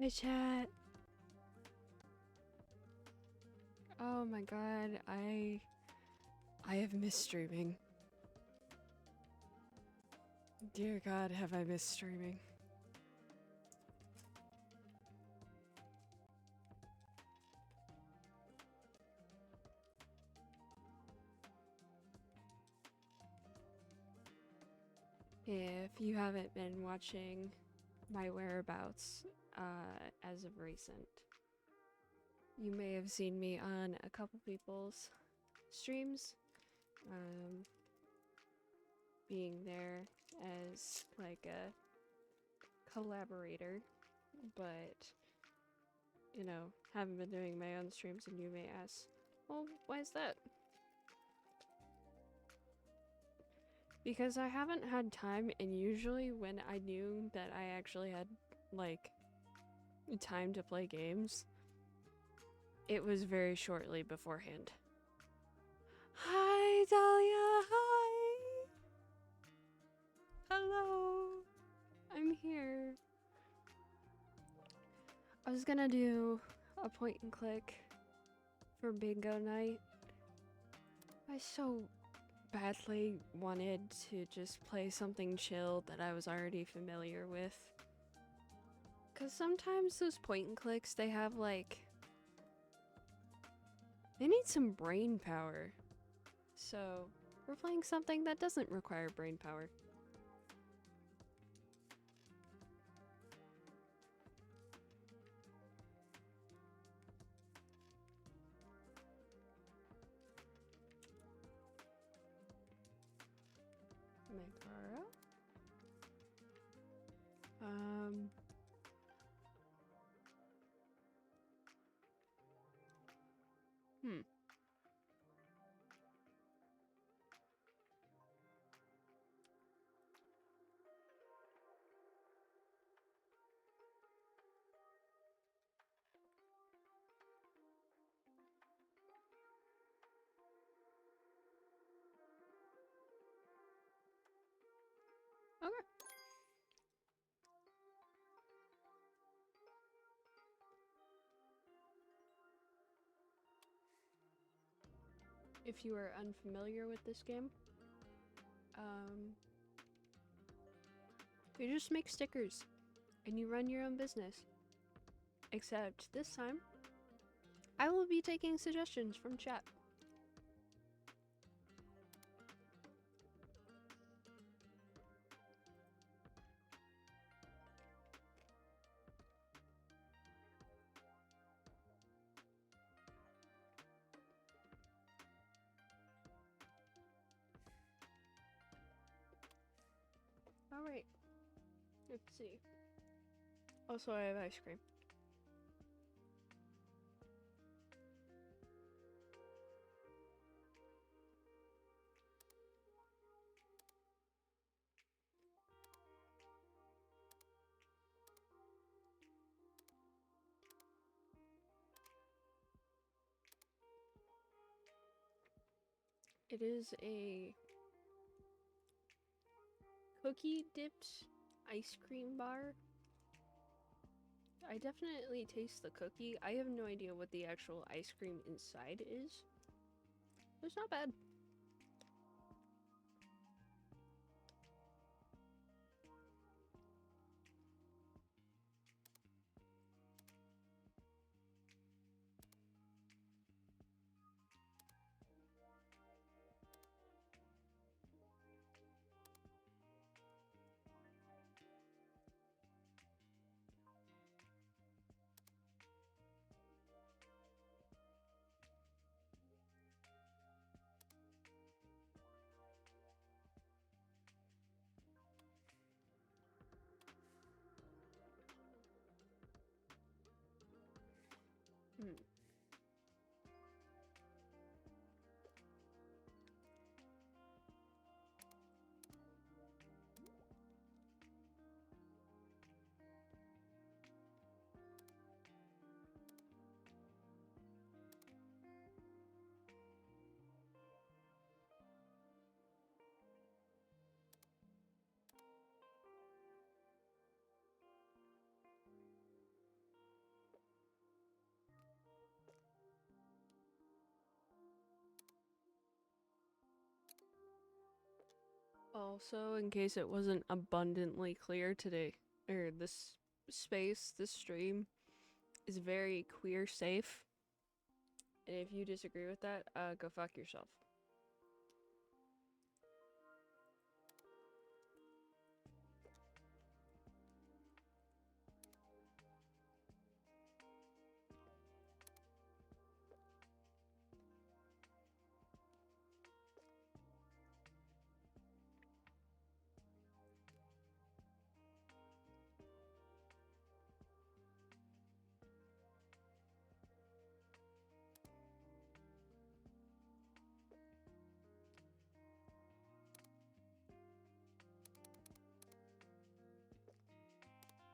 Hey chat. Oh my god, I have missed streaming. Dear god, have I missed streaming. If you haven't been watching my whereabouts as of recent, you may have seen me on a couple people's streams, being there as like a collaborator, but you know, haven't been doing my own streams, and you may ask, well, why is that? Because I haven't had time, and usually when I knew that I actually had, like, time to play games, it was very shortly beforehand. Hi, Dahlia! Hi! Hello! I'm here. I was gonna do a point and click for bingo night. I so badly wanted to just play something chill that I was already familiar with. Because sometimes those point and clicks, they have like... they need some brain power. So, we're playing something that doesn't require brain power. Megara? Hmm. Okay. If you are unfamiliar with this game, you just make stickers and you run your own business. Except this time, I will be taking suggestions from chat. Alright, let's see. Also, I have ice cream. It is a cookie dipped ice cream bar. I definitely taste the cookie. I have no idea what the actual ice cream inside is. It's not bad. Also, in case it wasn't abundantly clear today, or this space, this stream is very queer safe. And if you disagree with that, go fuck yourself.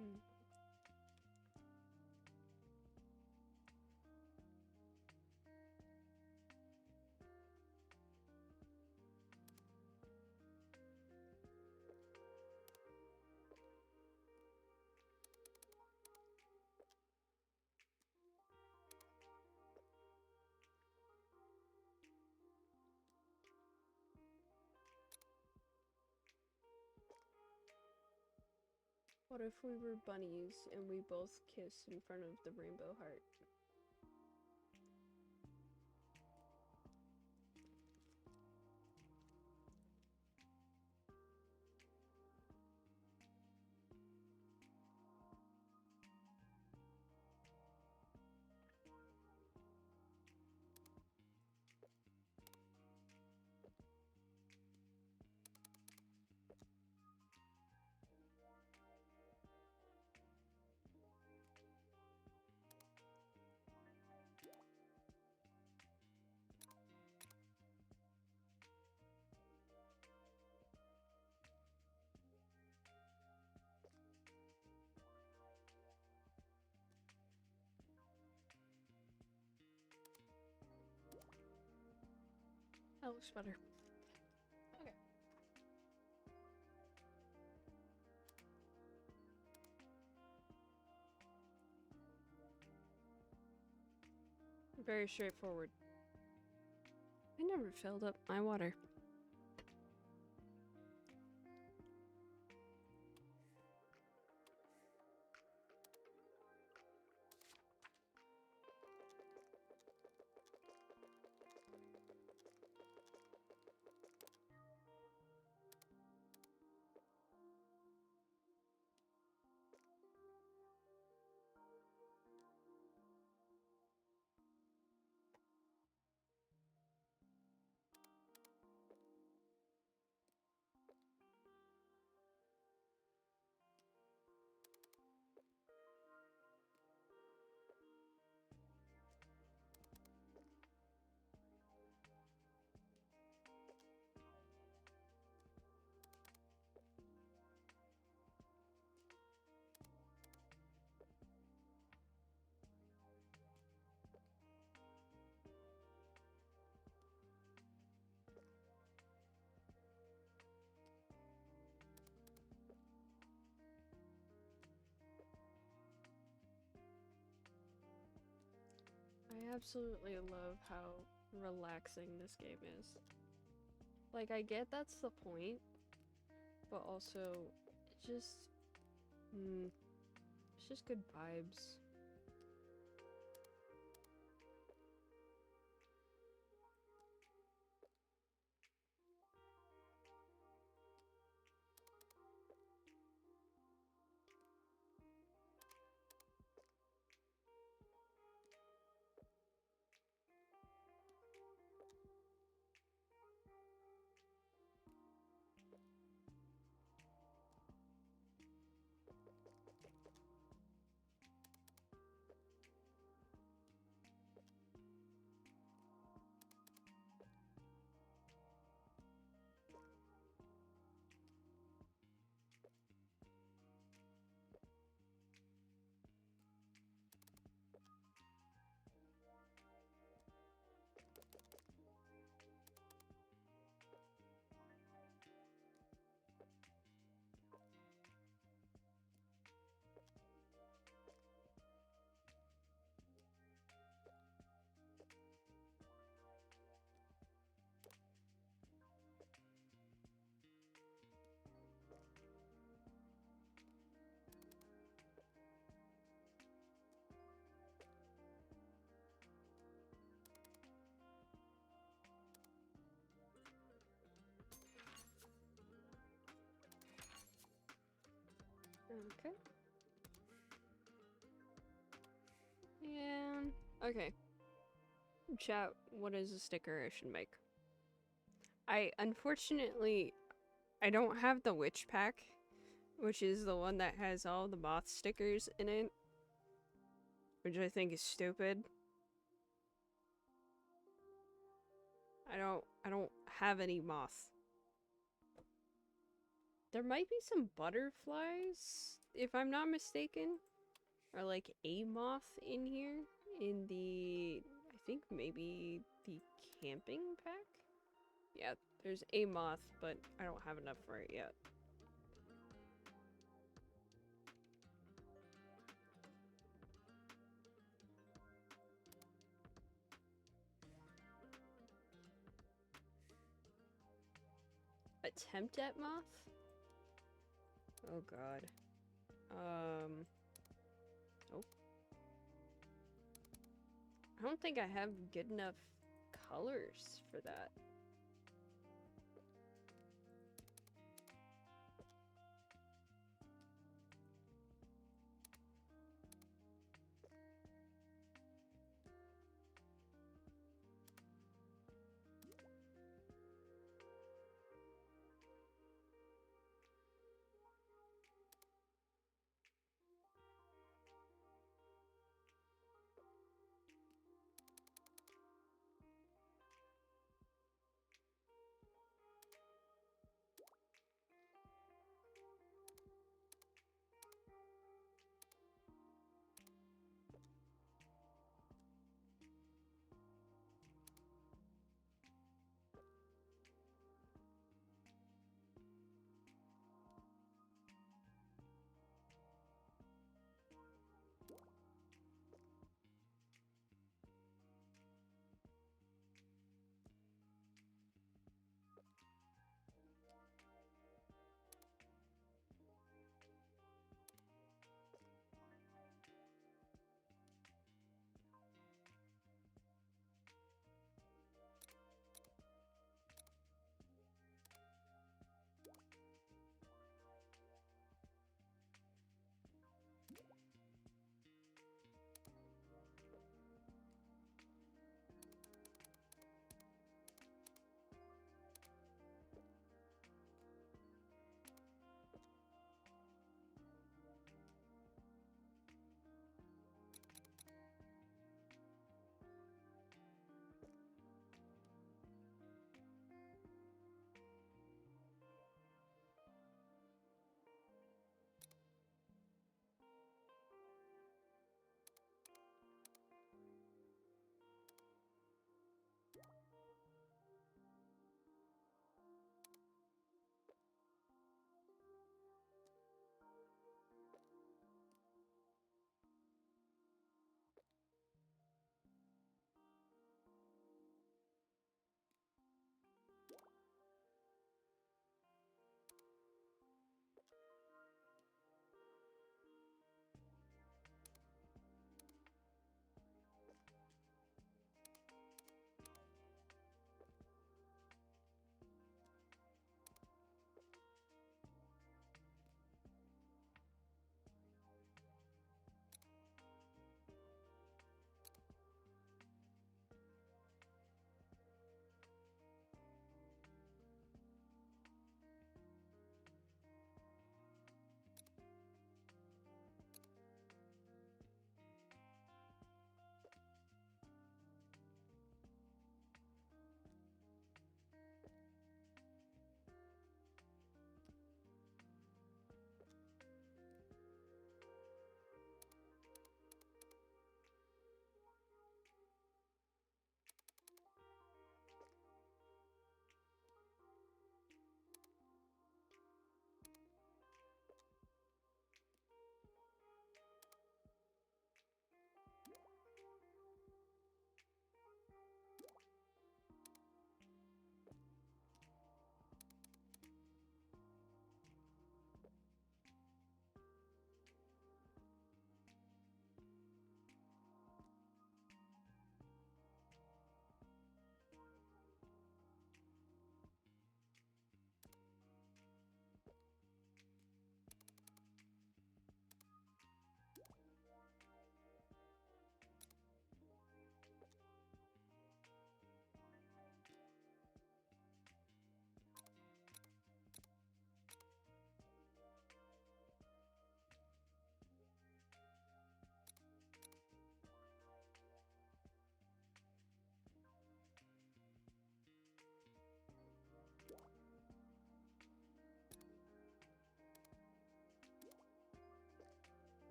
Hmm. What if we were bunnies and we both kiss in front of the rainbow heart? That looks better. Okay. Very straightforward. I never filled up my water. I absolutely love how relaxing this game is. Like, I get that's the point, but also, it just, it's just good vibes. Okay. And okay. Chat, what is a sticker I should make? Unfortunately I don't have the witch pack, which is the one that has all the moth stickers in it, which I think is stupid. I don't have any moth. There might be some butterflies, if I'm not mistaken, or like a moth in here in the, I think maybe the camping pack? Yeah, there's a moth, but I don't have enough for it yet. Attempt at moth? Oh god. Oh. I don't think I have good enough colors for that.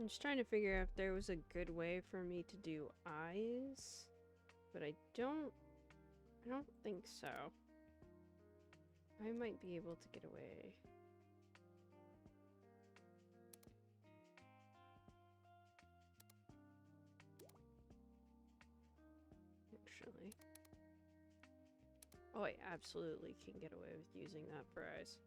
I'm just trying to figure out if there was a good way for me to do eyes, but I don't think so. I might be able to get away. Actually. Oh, I absolutely can get away with using that for eyes.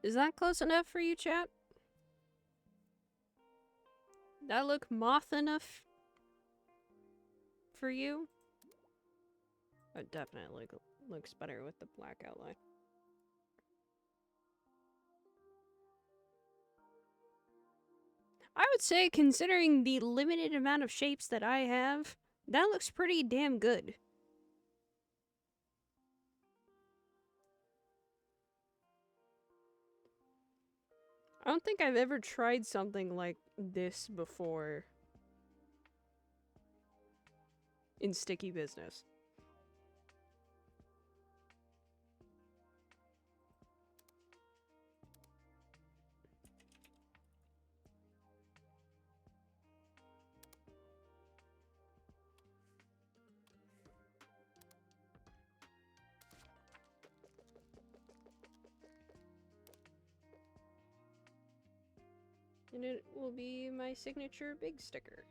Is that close enough for you, chat? That look moth enough for you? It definitely looks better with the black outline. I would say, considering the limited amount of shapes that I have, that looks pretty damn good. I don't think I've ever tried something like this before in Sticky Business. And it will be my signature big sticker.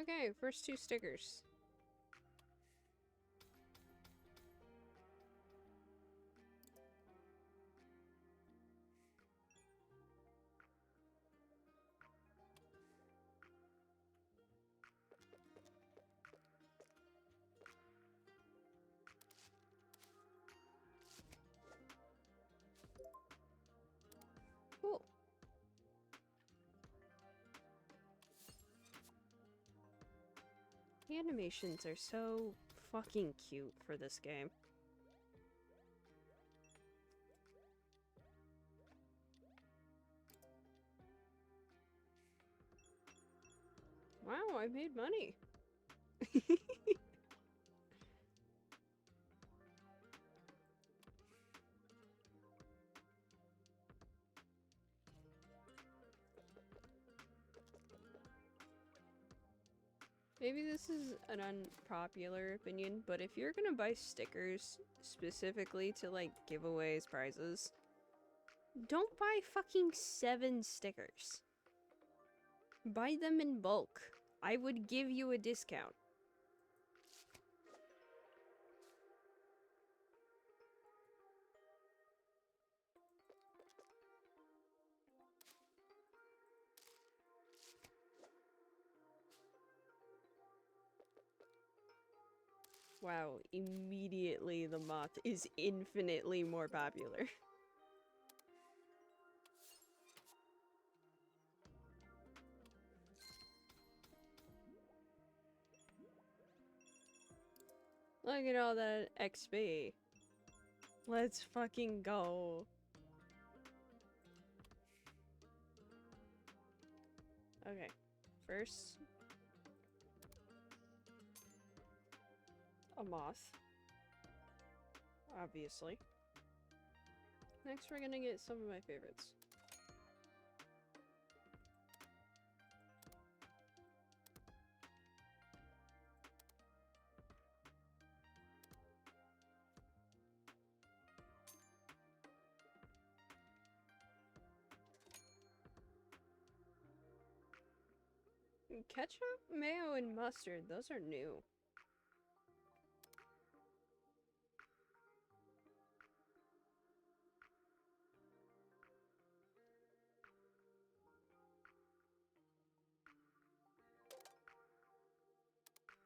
Okay, first two stickers. Cool. The animations are so fucking cute for this game. Wow, I made money. Maybe this is an unpopular opinion, but if you're gonna buy stickers specifically to, like, giveaways, prizes, don't buy fucking 7 stickers. Buy them in bulk. I would give you a discount. Wow, immediately the moth is infinitely more popular. Look at all that XP. Let's fucking go. Okay, first, a moth. Obviously. Next, we're gonna get some of my favorites. Ketchup, mayo, and mustard. Those are new.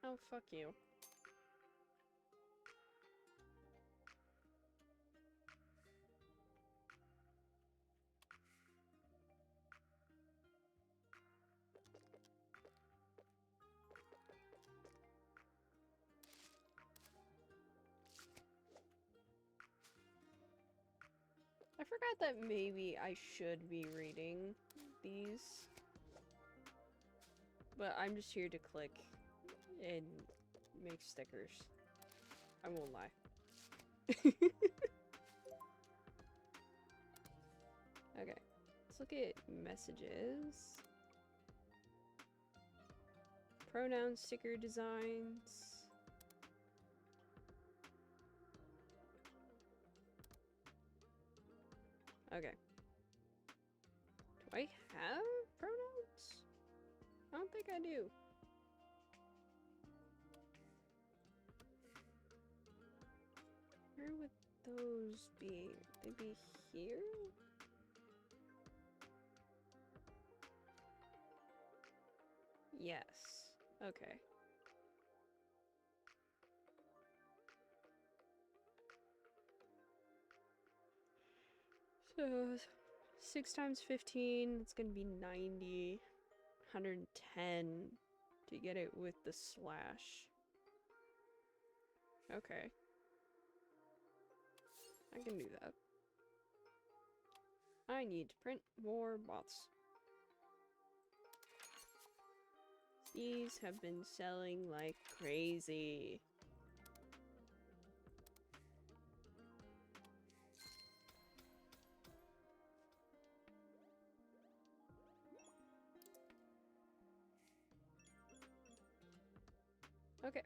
Oh, fuck you. I forgot that maybe I should be reading these. But I'm just here to click and make stickers. I won't lie. Okay, let's look at messages. Pronoun sticker designs. Okay. Do I have pronouns? I don't think I do. Where would those be? They'd be here? Yes. Okay. So, 6 times 15, it's gonna be 90. 110 to get it with the slash. Okay. I can do that. I need to print more bots. These have been selling like crazy. Okay.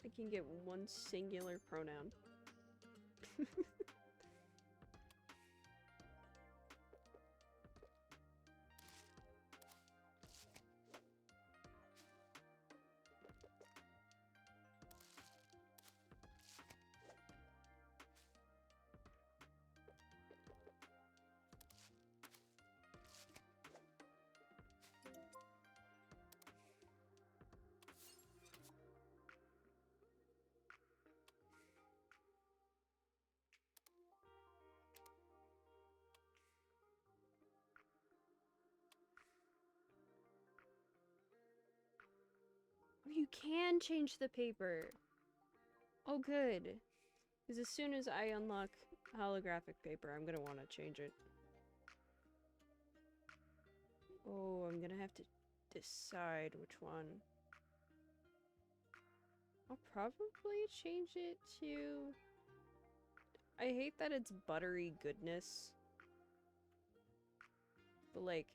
I can get one singular pronoun. You can change the paper. Oh, good. Because as soon as I unlock holographic paper, I'm gonna want to change it. Oh, I'm gonna have to decide which one. I'll probably change it to... I hate that it's buttery goodness. But like,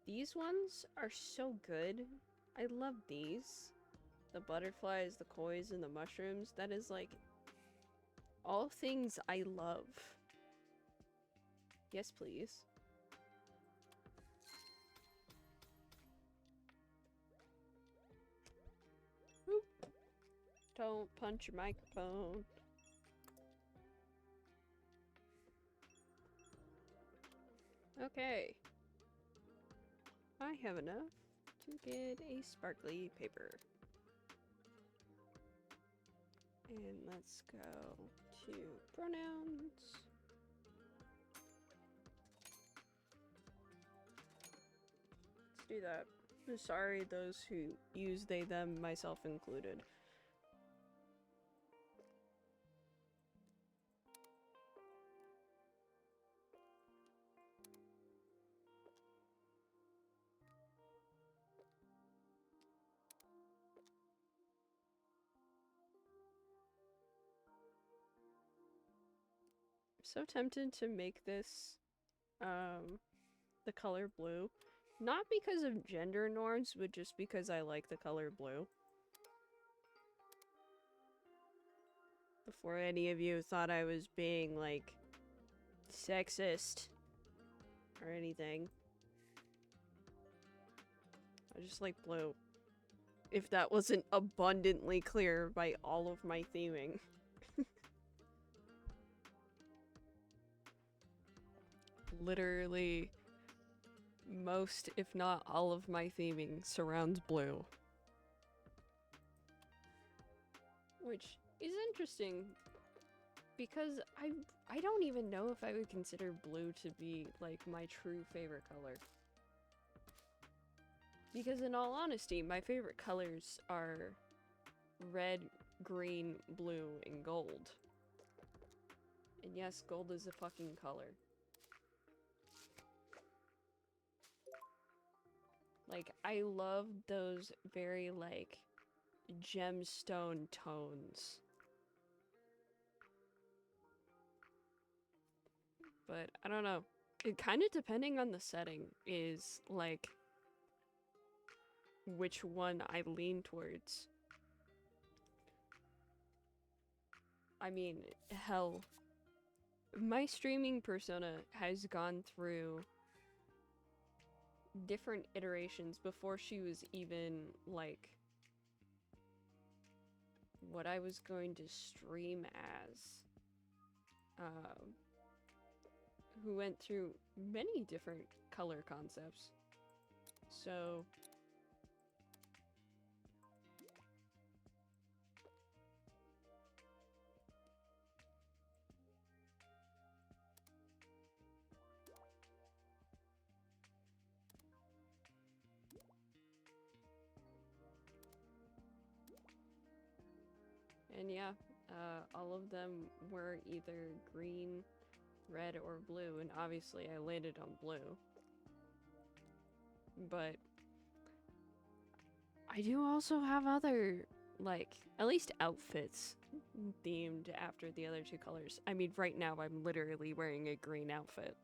these ones are so good. I love these. The butterflies, the kois, and the mushrooms. That is like all things I love. Yes, please. Oop. Don't punch your microphone. Okay. I have enough to get a sparkly paper. And let's go to pronouns. Let's do that. I'm sorry, those who use they, them, myself included. So tempted to make this the color blue, not because of gender norms, but just because I like the color blue. Before any of you thought I was being like sexist or anything, I just like blue. If that wasn't abundantly clear by all of my theming. Literally, most, if not all of my theming surrounds blue. Which is interesting, because I don't even know if I would consider blue to be, like, my true favorite color. Because in all honesty, my favorite colors are red, green, blue, and gold. And yes, gold is a fucking color. Like, I love those very, like, gemstone tones. But, I don't know. It kind of depending on the setting is, like, which one I lean towards. I mean, hell, my streaming persona has gone through different iterations before she was even, like, what I was going to stream as. Who went through many different color concepts. So... And yeah, all of them were either green, red, or blue, and obviously I landed on blue. But I do also have other, like, at least outfits themed after the other two colors. I mean, right now I'm literally wearing a green outfit.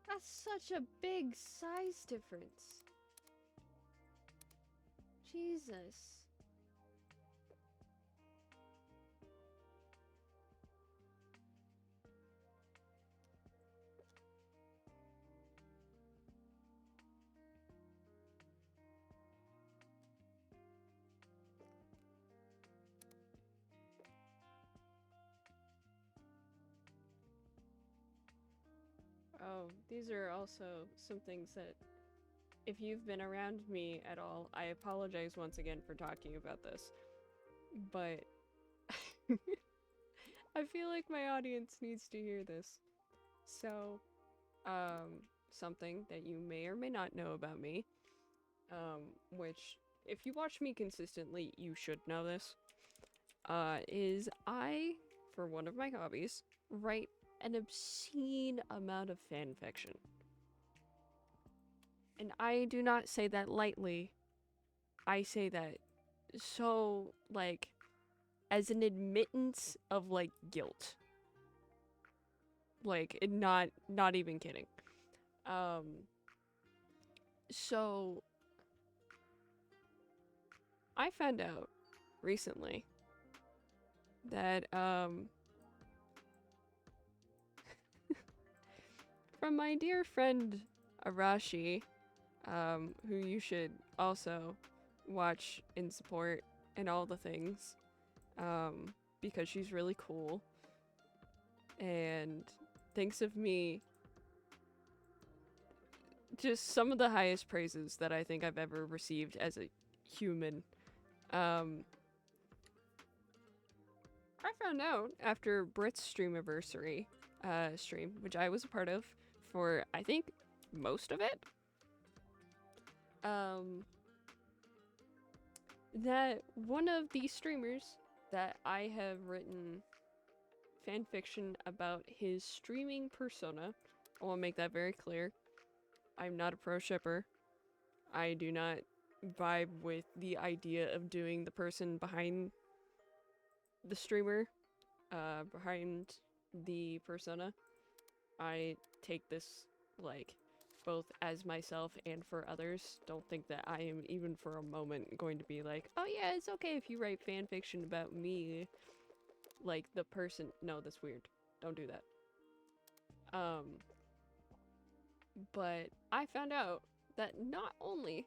That's such a big size difference. Jesus. Oh, these are also some things that, if you've been around me at all, I apologize once again for talking about this. But I feel like my audience needs to hear this. So, something that you may or may not know about me, which, if you watch me consistently, you should know this, is I, for one of my hobbies, write an obscene amount of fan fiction. And I do not say that lightly. I say that so, like, as an admittance of, like, guilt. Like, not even kidding. So I found out recently that from my dear friend Arashi, who you should also watch and support and all the things, because she's really cool and thinks of me just some of the highest praises that I think I've ever received as a human. I found out after Brit's streamiversary stream, which I was a part of for I think most of it, that one of the streamers that I have written fan fiction about his streaming persona, I want to make that very clear. I'm not a pro shipper. I do not vibe with the idea of doing the person behind the streamer, behind the persona. I take this, like, both as myself and for others. Don't think that I am even for a moment going to be like, oh yeah, it's okay if you write fan fiction about me. Like, the person. No, that's weird. Don't do that. But I found out that not only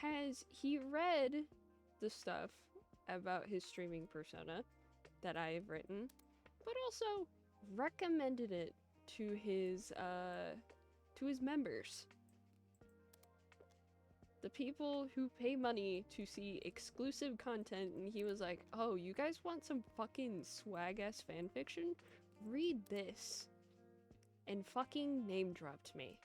has he read the stuff about his streaming persona that I have written, but also recommended it to his members. The people who pay money to see exclusive content, and he was like, oh, you guys want some fucking swag-ass fanfiction? Read this. And fucking name dropped me.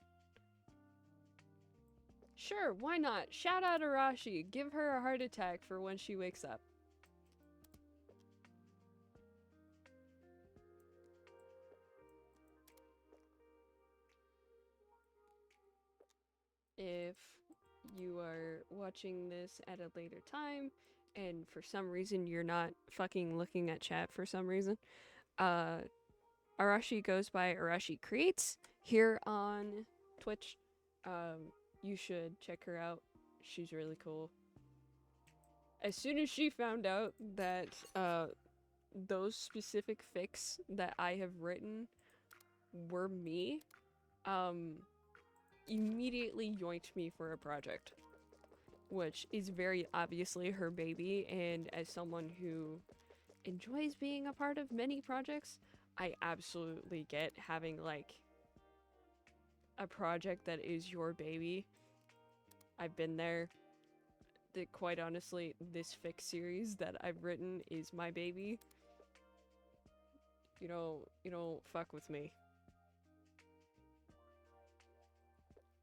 Sure, why not? Shout out Arashi. Give her a heart attack for when she wakes up. If you are watching this at a later time, and for some reason you're not fucking looking at chat for some reason, Arashi goes by Arashi Creates here on Twitch. You should check her out. She's really cool. As soon as she found out that those specific fics that I have written were me, immediately yoinked me for a project, which is very obviously her baby, and as someone who enjoys being a part of many projects, I absolutely get having, like, a project that is your baby. I've been there. Quite honestly, this fic series that I've written is my baby. You don't fuck with me.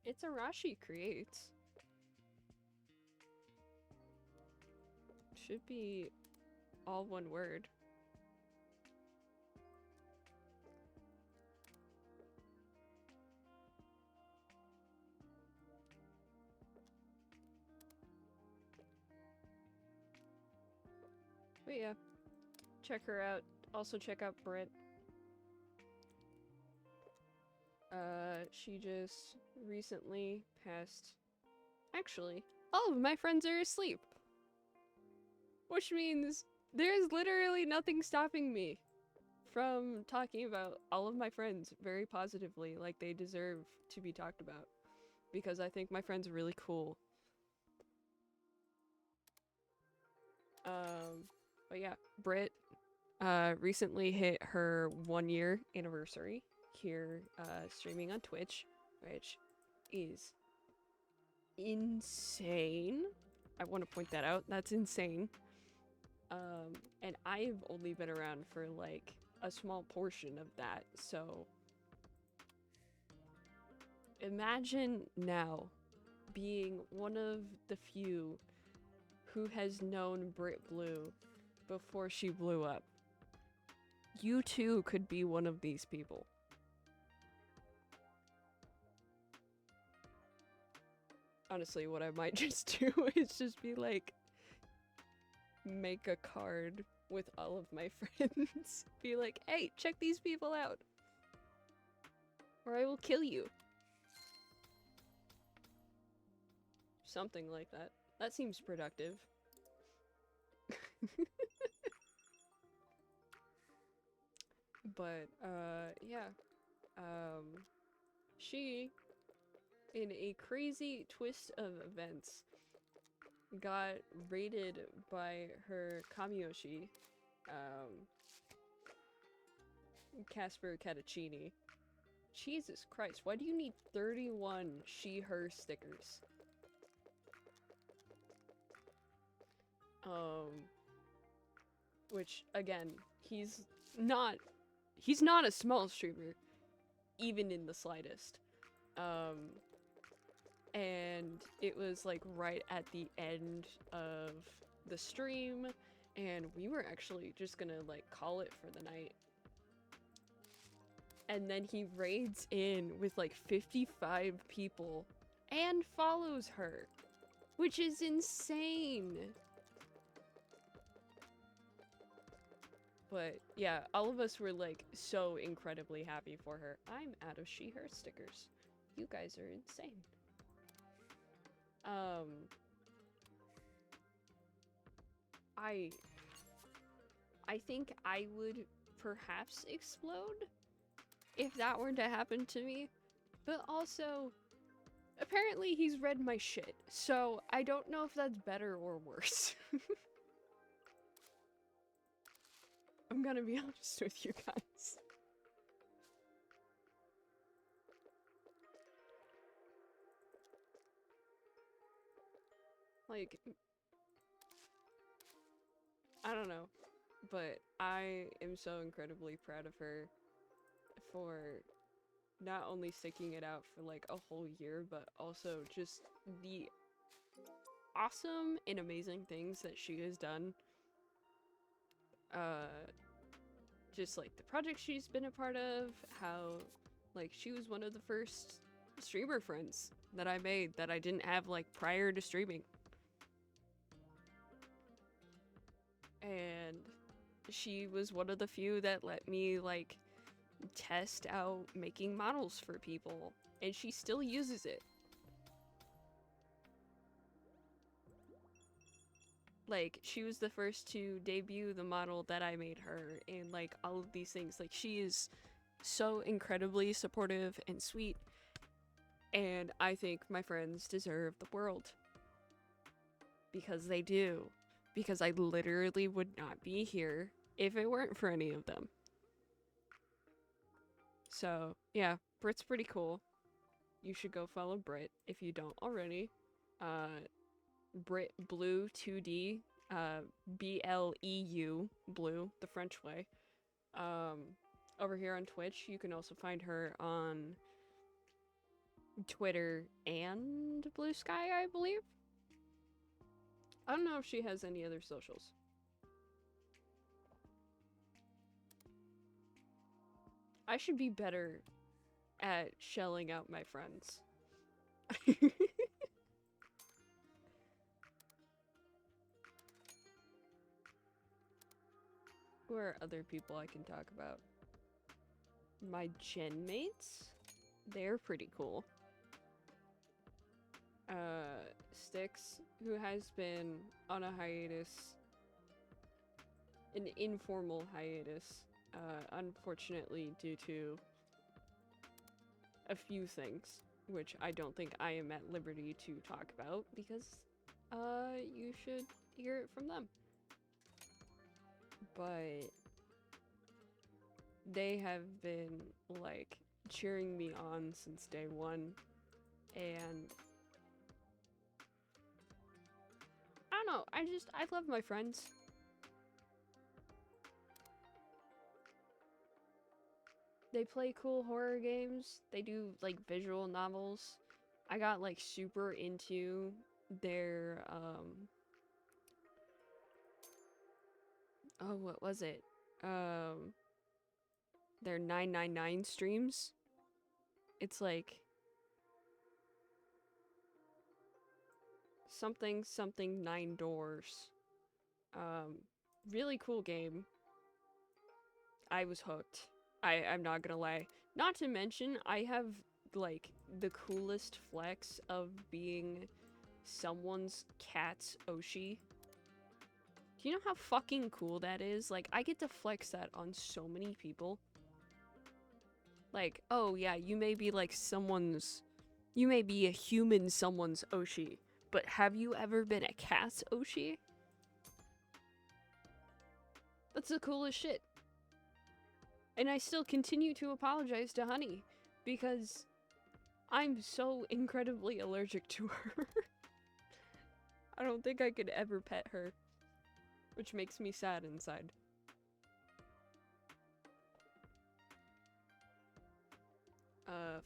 It's Arashi Creates. Should be all one word. But yeah, check her out. Also check out Brit. She just recently passed. Actually, all of my friends are asleep. Which means there's literally nothing stopping me from talking about all of my friends very positively, like they deserve to be talked about. Because I think my friends are really cool. But yeah, Brit recently hit her 1-year anniversary here streaming on Twitch, which is insane. I want to point that out. That's insane. And I've only been around for like a small portion of that, so imagine now being one of the few who has known Brit Blue before she blew up. You too could be one of these people. Honestly, what I might just do is just be like, make a card with all of my friends. Be like, hey, check these people out. Or I will kill you. Something like that. That seems productive. But, yeah. She, in a crazy twist of events, got raided by her Kamiyoshi, Casper Catacini. Jesus Christ, why do you need 31 she-her stickers? Which, again, he's not a small streamer, even in the slightest. And it was like right at the end of the stream, and we were actually just gonna like call it for the night. And then he raids in with like 55 people and follows her, which is insane. But yeah, all of us were like so incredibly happy for her. I'm out of she-her stickers. You guys are insane. I think I would perhaps explode if that were to happen to me. But also, apparently he's read my shit, so I don't know if that's better or worse. I'm gonna be honest with you guys. Like, I don't know, but I am so incredibly proud of her for not only sticking it out for like a whole year, but also just the awesome and amazing things that she has done. Just like the project she's been a part of, how like she was one of the first streamer friends that I made that I didn't have like prior to streaming. And she was one of the few that let me like test out making models for people, and she still uses it. Like, she was the first to debut the model that I made her, and like all of these things. Like, she is so incredibly supportive and sweet, and I think my friends deserve the world. Because they do. Because I literally would not be here if it weren't for any of them. So, yeah, Brit's pretty cool. You should go follow Brit if you don't already. Brit Blue 2D, BLEU, Blue, the French way. Over here on Twitch, you can also find her on Twitter and Blue Sky, I believe. I don't know if she has any other socials. I should be better at shelling out my friends. Who are other people I can talk about? My gen mates? They're pretty cool. Styx, who has been on a hiatus, an informal hiatus, unfortunately due to a few things, which I don't think I am at liberty to talk about, because, you should hear it from them. But they have been, like, cheering me on since day one, and I don't know, I love my friends. They play cool horror games, they do, like, visual novels. I got, like, super into their, oh, what was it? Their 999 streams. It's like something 9 doors. Really cool game. I was hooked. I'm not gonna lie. Not to mention, I have, like, the coolest flex of being someone's cat's Oshi. Do you know how fucking cool that is? Like, I get to flex that on so many people. Like, oh yeah, you may be like someone's... You may be a human someone's Oshi, but have you ever been a cat's Oshi? That's the coolest shit. And I still continue to apologize to Honey, because I'm so incredibly allergic to her. I don't think I could ever pet her, which makes me sad inside.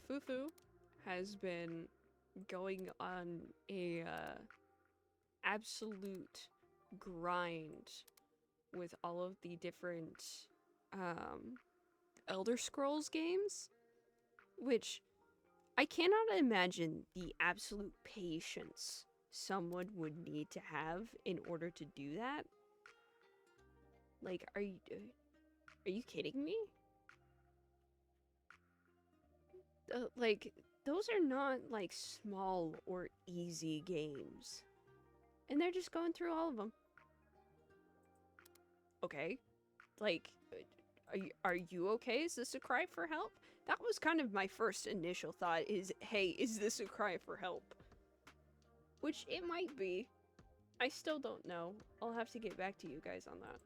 Fufu has been going on a absolute grind with all of the different Elder Scrolls games, which I cannot imagine the absolute patience someone would need to have in order to do that. Like, are you kidding me? Like, those are not, like, small or easy games. And they're just going through all of them. Okay. Like, are you okay? Is this a cry for help? That was kind of my first initial thought is, hey, is this a cry for help? Which it might be. I still don't know. I'll have to get back to you guys on that.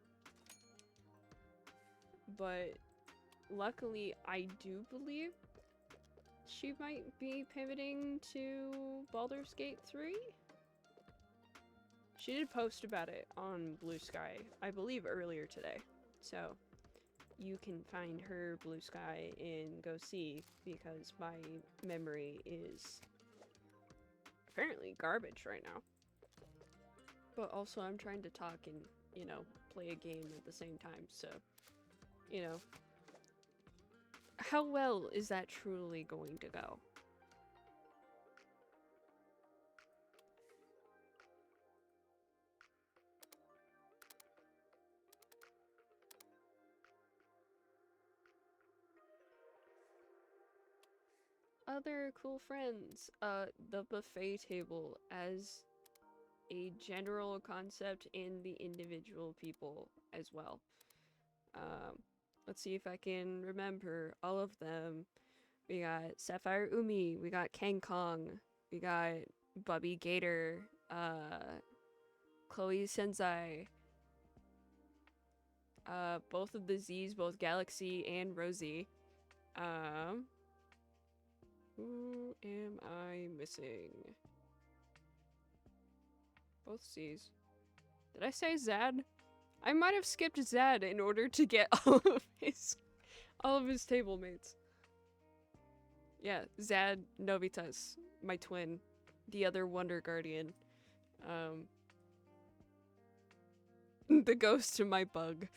But luckily, I do believe she might be pivoting to Baldur's Gate 3. She did post about it on Blue Sky, I believe earlier today. So you can find her Blue Sky and go see, because my memory is apparently garbage right now. But also I'm trying to talk and, you know, play a game at the same time, so, you know. How well is that truly going to go? Other cool friends, the buffet table as a general concept and the individual people as well. Let's see if I can remember all of them. We got Sapphire Umi, we got Kang Kong, we got Bubby Gator, Chloe Senzai, both of the Z's, both Galaxy and Rosie. Who am I missing? Both C's. Did I say Zad? I might have skipped Zad in order to get all of his table mates. Yeah, Zad Novitas, my twin, the other Wonder Guardian. The ghost to my bug.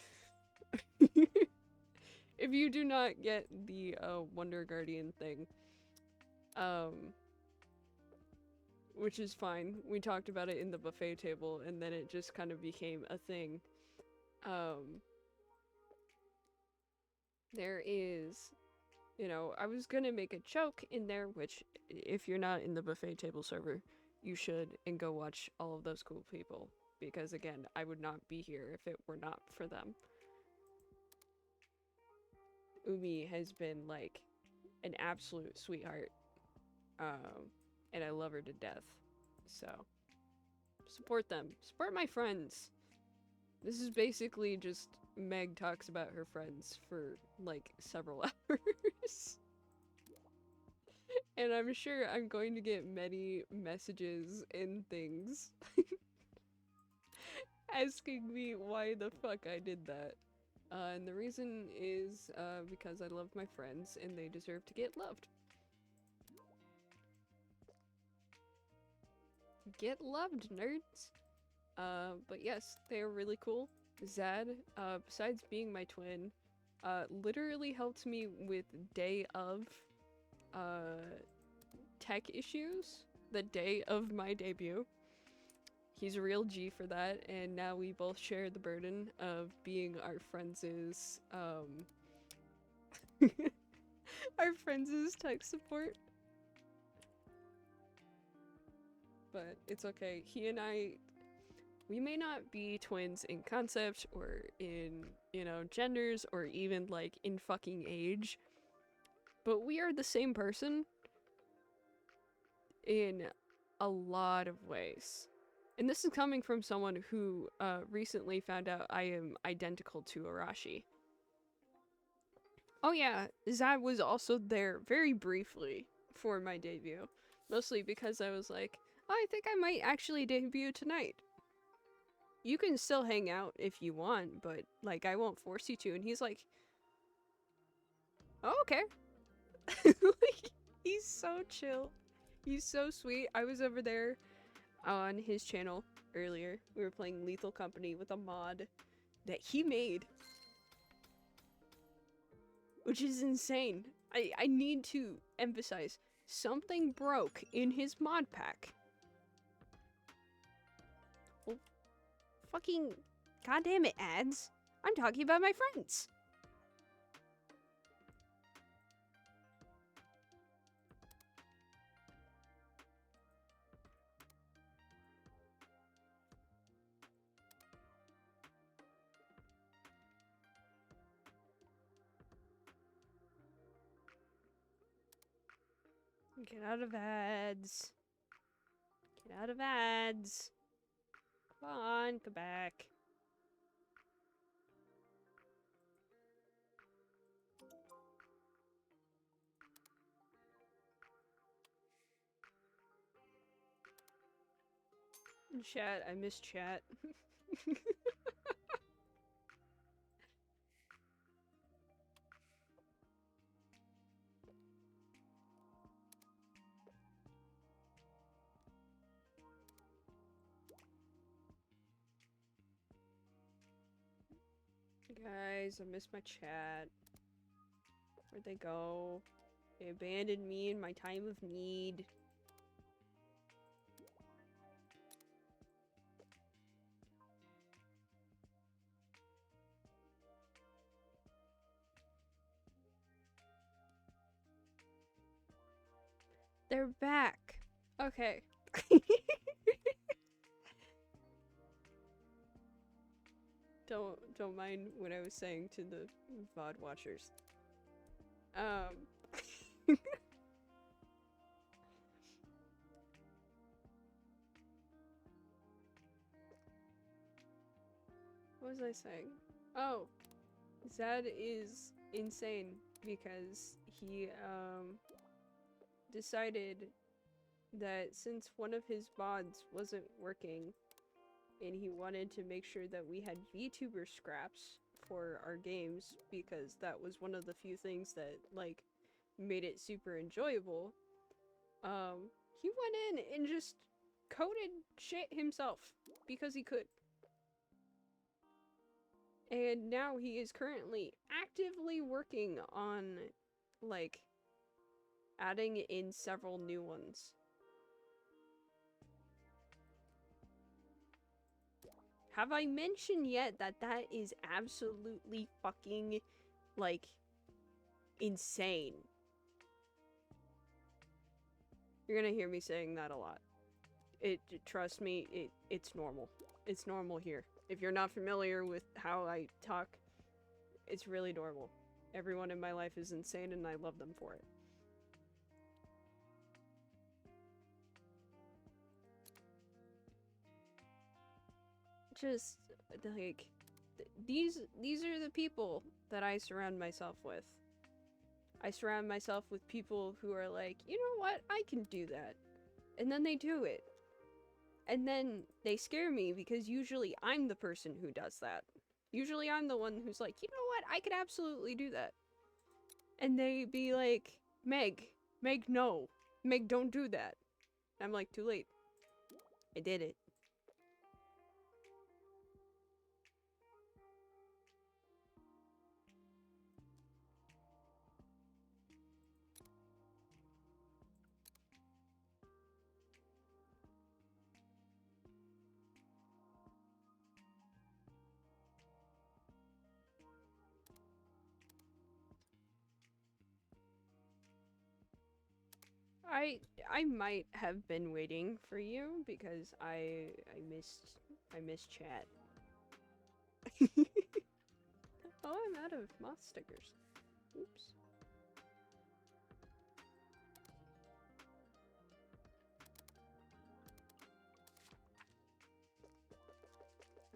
If you do not get the Wonder Guardian thing, which is fine. We talked about it in the buffet table, and then it just kind of became a thing. There is, you know, I was gonna make a joke in there, which, if you're not in the buffet table server, you should, and go watch all of those cool people. Because again, I would not be here if it were not for them. Umi has been, like, an absolute sweetheart. And I love her to death. So, support them. Support my friends. This is basically just Meg talks about her friends for, like, several hours. And I'm sure I'm going to get many messages and things asking me why the fuck I did that. And the reason is because I love my friends and they deserve to get loved. Get loved, nerds! But yes, they are really cool. Zad, besides being my twin, literally helped me with day of, tech issues, the day of my debut. He's a real G for that, and now we both share the burden of being our friends' our friends' tech support. But it's okay. He and I, we may not be twins in concept or in, you know, genders or even like in fucking age, but we are the same person in a lot of ways. And this is coming from someone who recently found out I am identical to Arashi. Oh yeah, Zad was also there very briefly for my debut. Mostly because I was like, oh, I think I might actually debut tonight. You can still hang out if you want, but like I won't force you to. And he's like, oh, okay. Like, he's so chill. He's so sweet. I was over there on his channel earlier. We were playing Lethal Company with a mod that he made, which is insane. I need to emphasize, something broke in his mod pack. Well, fucking goddamn it, ads. I'm talking about my friends. Get out of ads. Get out of ads. Come on, come back. Chat, I miss chat. Guys, I miss my chat. Where'd they go? They abandoned me in my time of need. They're back. Okay. Don't mind what I was saying to the VOD watchers. What was I saying? Oh, Zed is insane because he decided that since one of his mods wasn't working and he wanted to make sure that we had VTuber scraps for our games because that was one of the few things that like made it super enjoyable, he went in and just coded shit himself because he could. And now he is currently actively working on like adding in several new ones. Have I mentioned yet that that is absolutely fucking, like, insane? You're gonna hear me saying that a lot. Trust me, it's normal. It's normal here. If you're not familiar with how I talk, it's really normal. Everyone in my life is insane and I love them for it. Just like these are the people that I surround myself with. I surround myself with people who are like, you know what, I can do that. And then they do it. And then they scare me because usually I'm the person who does that. Usually I'm the one who's like, you know what, I could absolutely do that. And they be like, Meg, no. Meg, don't do that. I'm like, too late. I did it. I might have been waiting for you because I missed chat. Oh, I'm out of moth stickers. Oops.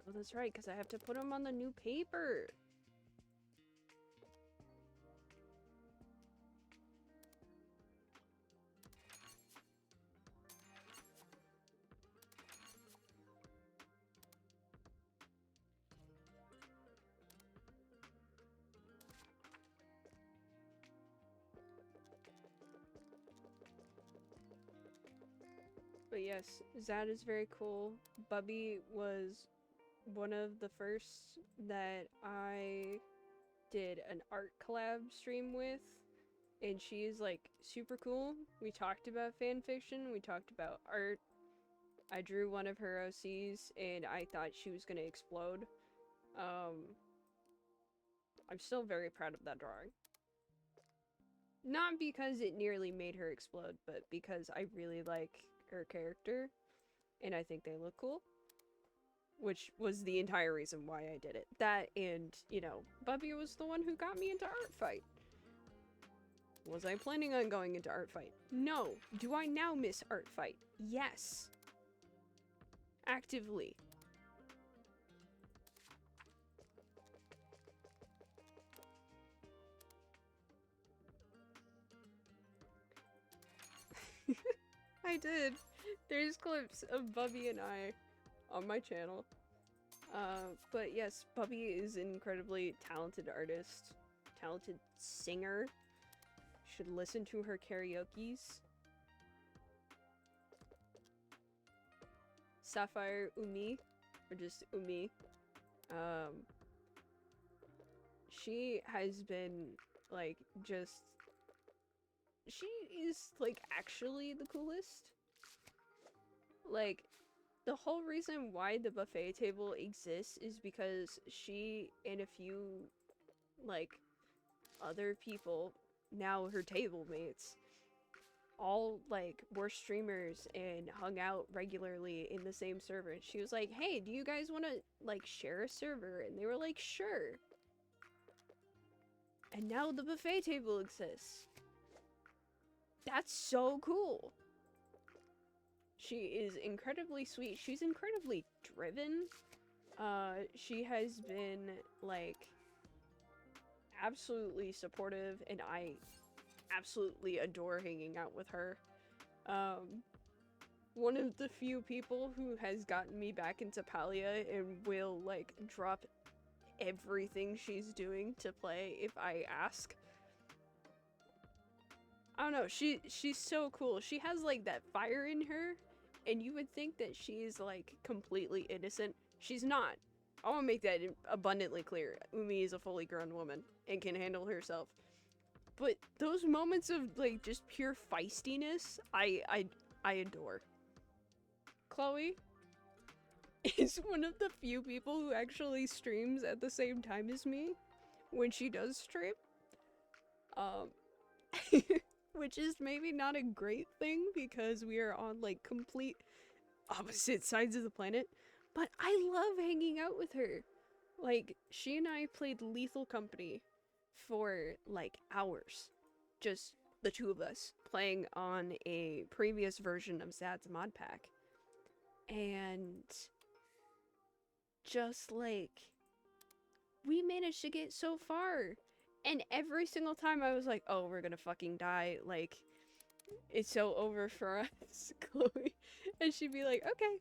Oh, that's right, because I have to put them on the new paper. But yes, that is very cool. Bubby was one of the first that I did an art collab stream with, and she is like super cool. We talked about fan fiction, we talked about art. I drew one of her OCs and I thought she was gonna explode. I'm still very proud of that drawing. Not because it nearly made her explode, but because I really like her character and I think they look cool. Which was the entire reason why I did it. That and, you know, Bubby was the one who got me into art fight. Was I planning on going into art fight? No. Do I now miss art fight? Yes. Actively. I did. There's clips of Bubby and I on my channel. But yes, Bubby is an incredibly talented artist, talented singer. You should listen to her karaoke's. Sapphire Umi, or just Umi. She has been, like, just... She is, like, actually the coolest. Like, the whole reason why the buffet table exists is because she and a few, like, other people, now her table mates, all, like, were streamers and hung out regularly in the same server. And she was like, hey, do you guys want to, like, share a server? And they were like, sure. And now the buffet table exists. That's so cool. She is incredibly sweet. She's incredibly driven. She has been, like, absolutely supportive, and I absolutely adore hanging out with her. One of the few people who has gotten me back into Palia and will, like, drop everything she's doing to play if I ask. I don't know, she's so cool. She has, like, that fire in her, and you would think that she's, like, completely innocent. She's not. I want to make that abundantly clear. Umi is a fully grown woman and can handle herself. But those moments of, like, just pure feistiness, I adore. Chloe is one of the few people who actually streams at the same time as me when she does stream. Which is maybe not a great thing because we are on, like, complete opposite sides of the planet. But I love hanging out with her. Like, she and I played Lethal Company for, like, hours. Just the two of us playing on a previous version of Zad's mod pack. And just, like, we managed to get so far. And every single time I was like, oh, we're gonna fucking die. Like, it's so over for us, Chloe. And she'd be like, okay.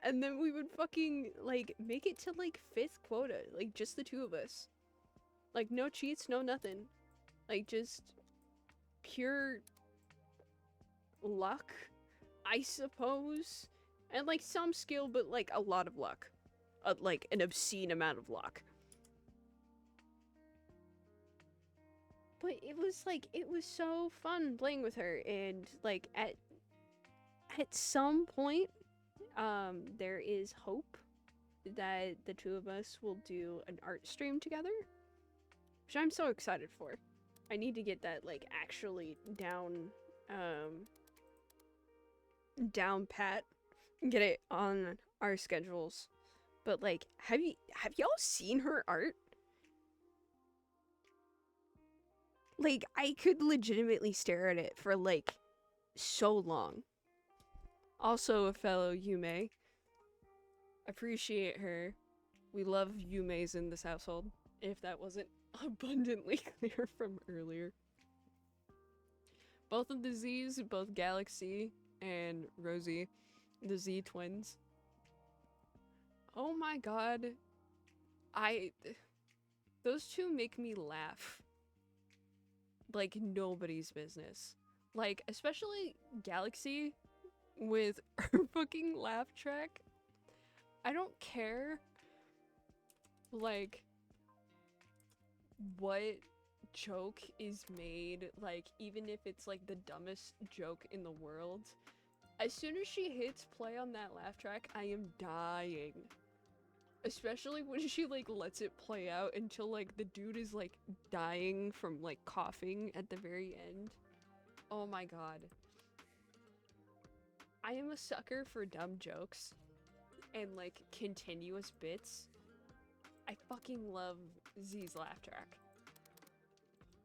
And then we would fucking, like, make it to, like, 5th quota. Like, just the two of us. Like, no cheats, no nothing. Like, just pure luck, I suppose. And, like, some skill, but, like, a lot of luck. Like, an obscene amount of luck. But it was, like, it was so fun playing with her. And, like, at some point, there is hope that the two of us will do an art stream together, which I'm so excited for. I need to get that, like, actually down um down pat, get it on our schedules. But like, have y'all seen her art? Like, I could legitimately stare at it for like so long. Also a fellow Yume. Appreciate her. We love Yume's in this household, if that wasn't abundantly clear from earlier. Both of the Z's, both Galaxy and Rosie, the Z twins. Oh my god. Those two make me laugh. Like nobody's business. Like, especially Galaxy with her fucking laugh track. I don't care, like, what joke is made, like, even if it's like the dumbest joke in the world. As soon as she hits play on that laugh track, I am dying. Especially when she like lets it play out until like the dude is like dying from like coughing at the very end. Oh my god. I am a sucker for dumb jokes and like continuous bits. I fucking love Z's laugh track.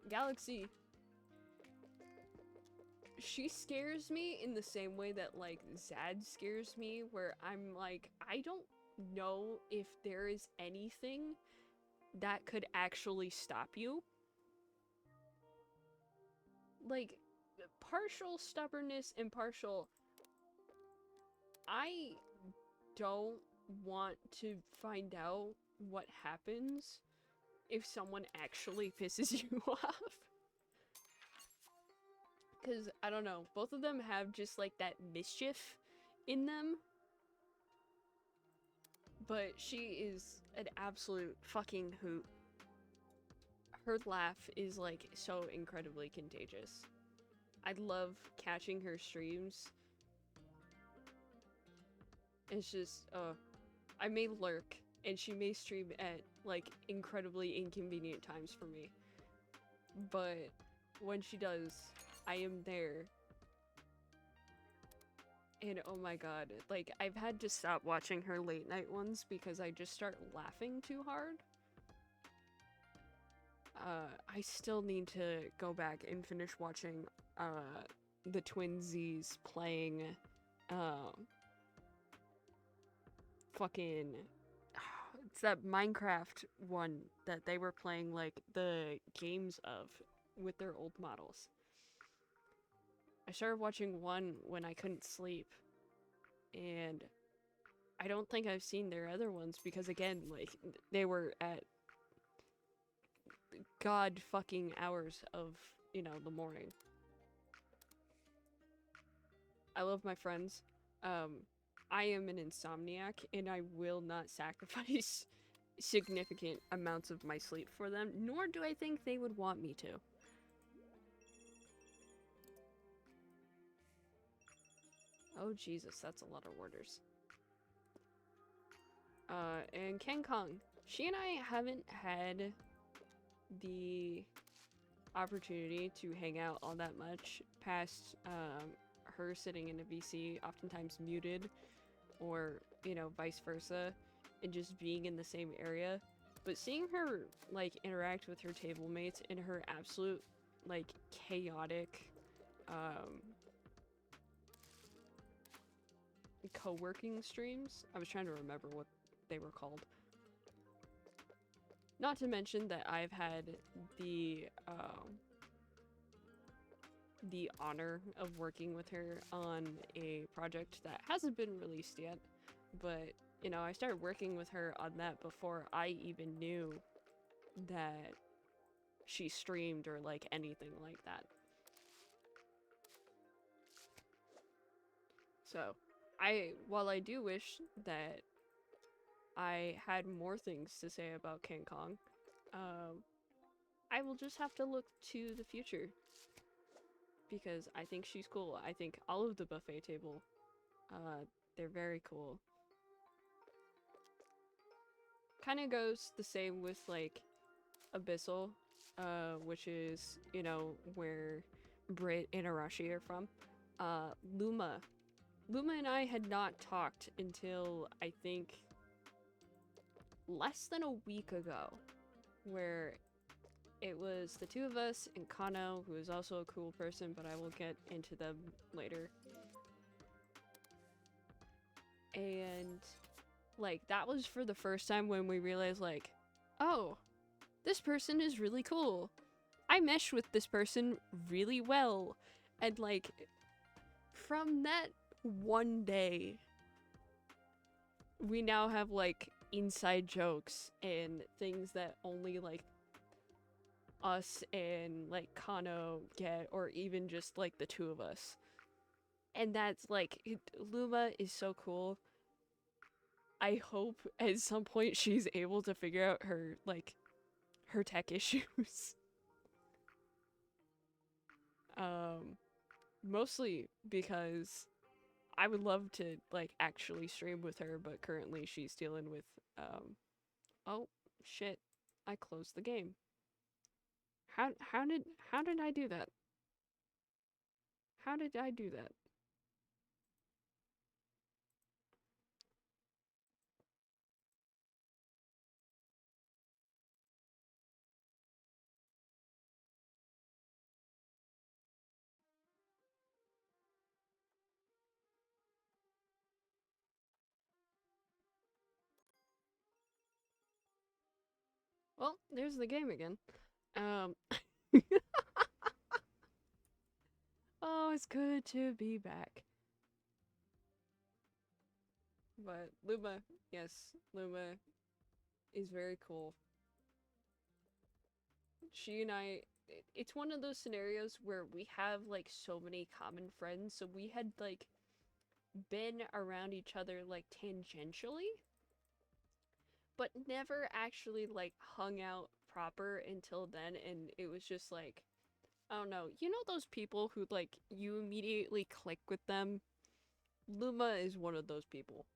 Galaxy. She scares me in the same way that like Zad scares me, where I'm like, I don't know if there is anything that could actually stop you. Like, partial stubbornness and partial, I don't want to find out what happens if someone actually pisses you off. Because, I don't know, both of them have just like that mischief in them. But she is an absolute fucking hoot. Her laugh is like so incredibly contagious. I love catching her streams. It's just, I may lurk and she may stream at like incredibly inconvenient times for me. But when she does, I am there. And oh my god, like I've had to stop watching her late night ones because I just start laughing too hard. I still need to go back and finish watching the twinsies playing fucking it's that Minecraft one that they were playing like the games of with their old models. I started watching one when I couldn't sleep, and I don't think I've seen their other ones because again, like, they were at god fucking hours of, you know, the morning. I love my friends. I am an insomniac and I will not sacrifice significant amounts of my sleep for them, nor do I think they would want me to. Oh Jesus, that's a lot of orders. And Ken Kong. She and I haven't had the opportunity to hang out all that much past her sitting in a VC, oftentimes muted, or, you know, vice versa, and just being in the same area. But seeing her, like, interact with her table mates in her absolute, like, chaotic, co-working streams. I was trying to remember what they were called. Not to mention that I've had the honor of working with her on a project that hasn't been released yet, but, you know, I started working with her on that before I even knew that she streamed or, like, anything like that. So, while I do wish that I had more things to say about King Kong, I will just have to look to the future. Because I think she's cool. I think all of the buffet table, they're very cool. Kind of goes the same with, like, Abyssal, which is, you know, where Brit and Arashi are from. Luma. Luma and I had not talked until I think less than a week ago, where it was the two of us and Kano, who is also a cool person, but I will get into them later. And like that was for the first time when we realized like, oh, this person is really cool. I mesh with this person really well. And like from that one day, we now have like inside jokes and things that only like us and like Kano get, or even just like the two of us. And that's like Luma is so cool. I hope at some point she's able to figure out her like her tech issues. Mostly because I would love to like actually stream with her, but currently she's dealing with oh shit. I closed the game. How did I do that? How did I do that? Well, there's the game again. Um Oh, it's good to be back. But Luma, yes, Luma is very cool. She and I, it's one of those scenarios where we have like so many common friends, so we had like been around each other like tangentially, but never actually like hung out proper until then. And it was just like, I don't know, you know those people who like you immediately click with them? Luma is one of those people,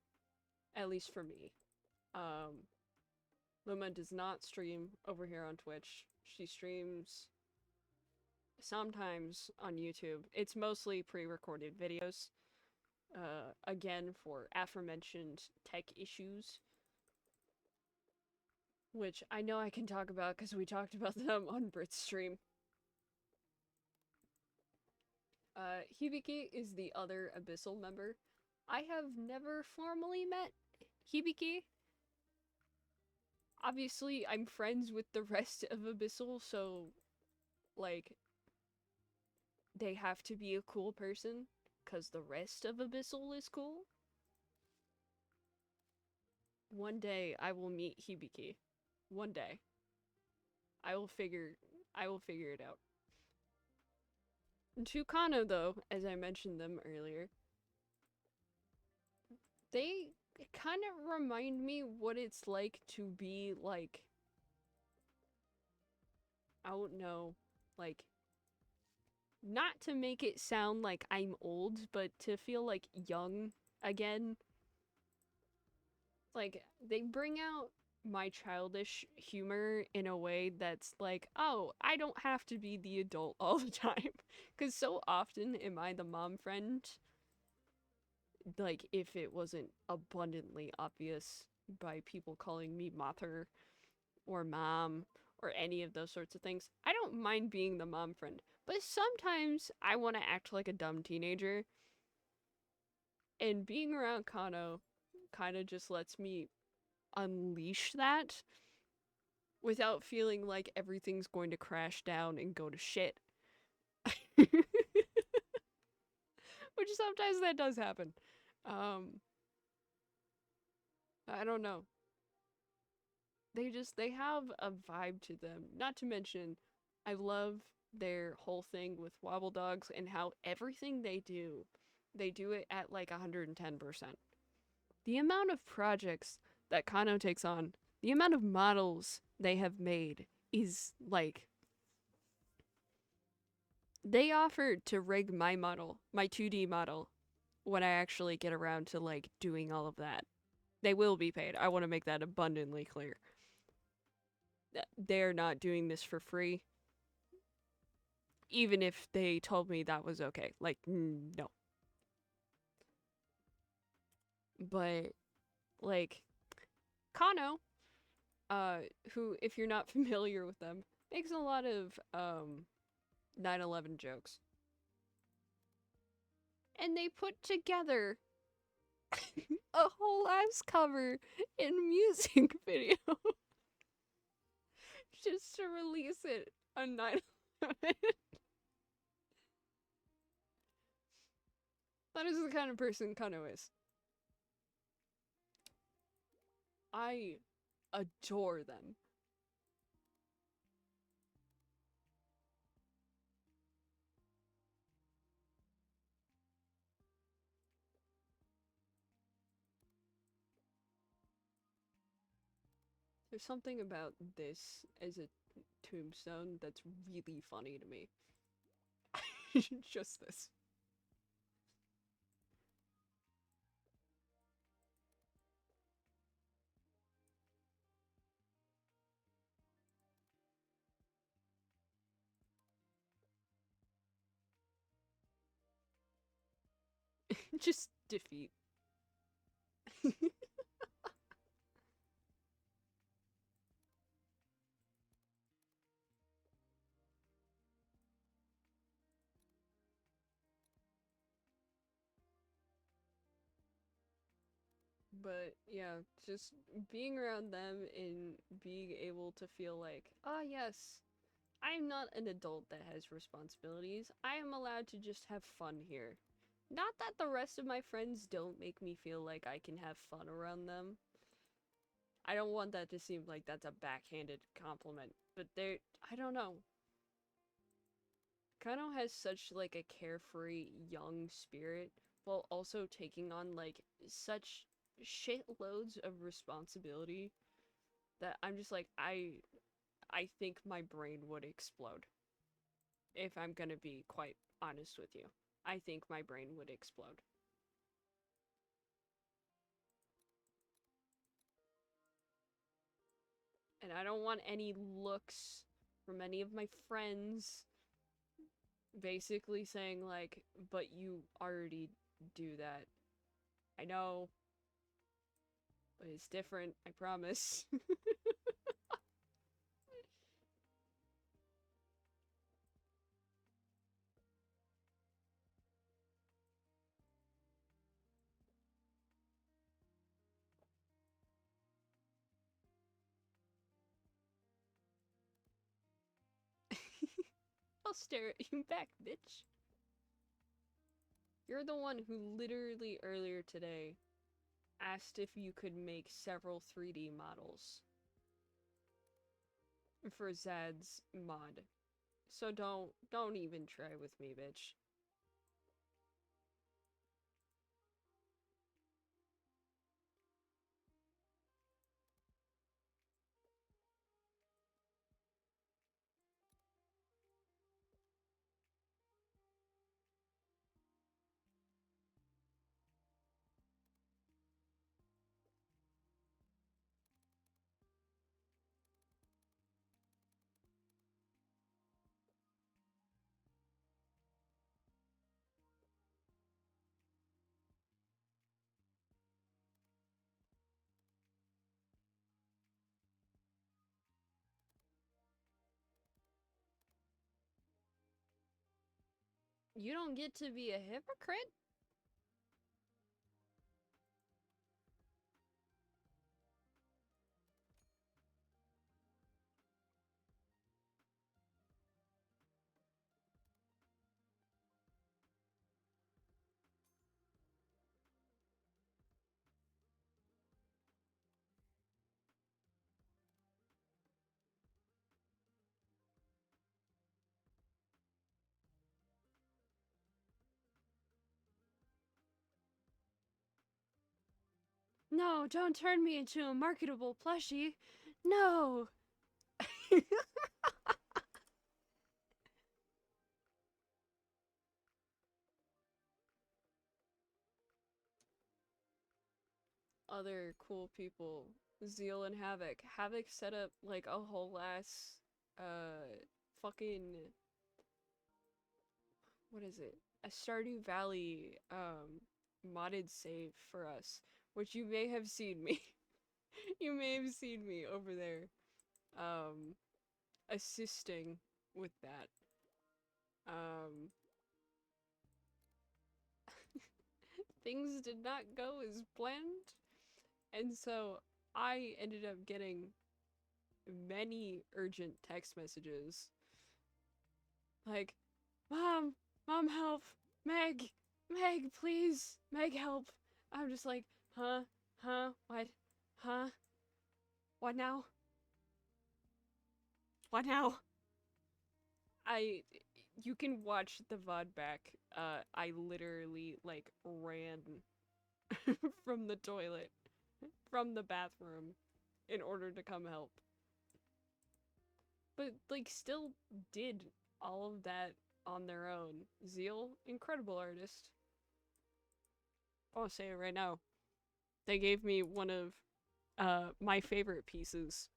at least for me. um Luma does not stream over here on Twitch. She streams sometimes on YouTube. It's mostly pre-recorded videos. Again, for aforementioned tech issues, which I know I can talk about because we talked about them on Brit's stream. Hibiki is the other Abyssal member. I have never formally met Hibiki. Obviously, I'm friends with the rest of Abyssal, so, like, they have to be a cool person, because the rest of Abyssal is cool. One day, I will meet Hibiki. One day. I will figure it out. Tukano, though, as I mentioned them earlier, they kind of remind me what it's like to be, like, I don't know, like, not to make it sound like I'm old, but to feel like young again. Like, they bring out my childish humor in a way that's like, oh, I don't have to be the adult all the time. Because so often am I the mom friend, like, if it wasn't abundantly obvious by people calling me Mothra or mom or any of those sorts of things. I don't mind being the mom friend, but sometimes I want to act like a dumb teenager, and being around Kano kind of just lets me unleash that without feeling like everything's going to crash down and go to shit. Which sometimes that does happen. Um, I don't know. They have a vibe to them. Not to mention, I love their whole thing with Wobble Dogs and how everything they do it at like 110%. The amount of projects that Kano takes on, the amount of models they have made is like, they offered to rig my model, my 2D model, when I actually get around to like doing all of that. They will be paid. I want to make that abundantly clear. They're not doing this for free. even if they told me that was okay. Like, no. But, like, Kano, who, if you're not familiar with them, makes a lot of 9/11 jokes. And they put together a whole ass cover in music video just to release it on 9/11. That is the kind of person Kano is. I adore them. There's something about this as a tombstone that's really funny to me. Just this. Just defeat. But yeah, just being around them and being able to feel like, ah, yes, I'm not an adult that has responsibilities. I am allowed to just have fun here. Not that the rest of my friends don't make me feel like I can have fun around them. I don't want that to seem like that's a backhanded compliment, but I don't know. Kano has such like a carefree young spirit while also taking on like such shitloads of responsibility that I'm just like I think my brain would explode if I'm gonna be quite honest with you. I think my brain would explode. And I don't want any looks from any of my friends basically saying like, but you already do that. I know, but it's different, I promise. I'll stare at you back, bitch. You're the one who literally earlier today asked if you could make several 3D models for Zad's mod. So don't even try with me, bitch. You don't get to be a hypocrite? No, don't turn me into a marketable plushie. No. Other cool people. Zeal and Havoc. Havoc set up like a whole ass fucking what is it? A Stardew Valley modded save for us, which you may have seen me. You may have seen me over there assisting with that. Things did not go as planned, and so I ended up getting many urgent text messages like, Mom, help! Meg! Meg, please! Meg, help! I'm just like, huh? What? Huh? What now? What now? You can watch the VOD back. I literally, like, ran from the toilet, from the bathroom, in order to come help. But, like, still did all of that on their own. Zeal, incredible artist. I'll say it right now. They gave me one of, my favorite pieces,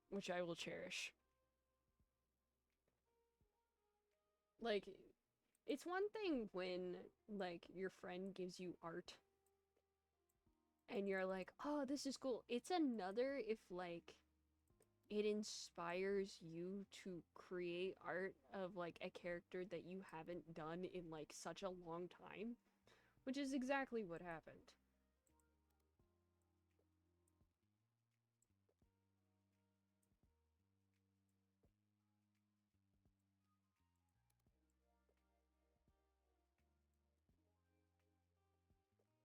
which I will cherish. Like, it's one thing when, like, your friend gives you art and you're like, oh, this is cool. It's another if, like, it inspires you to create art of, like, a character that you haven't done in, like, such a long time, which is exactly what happened.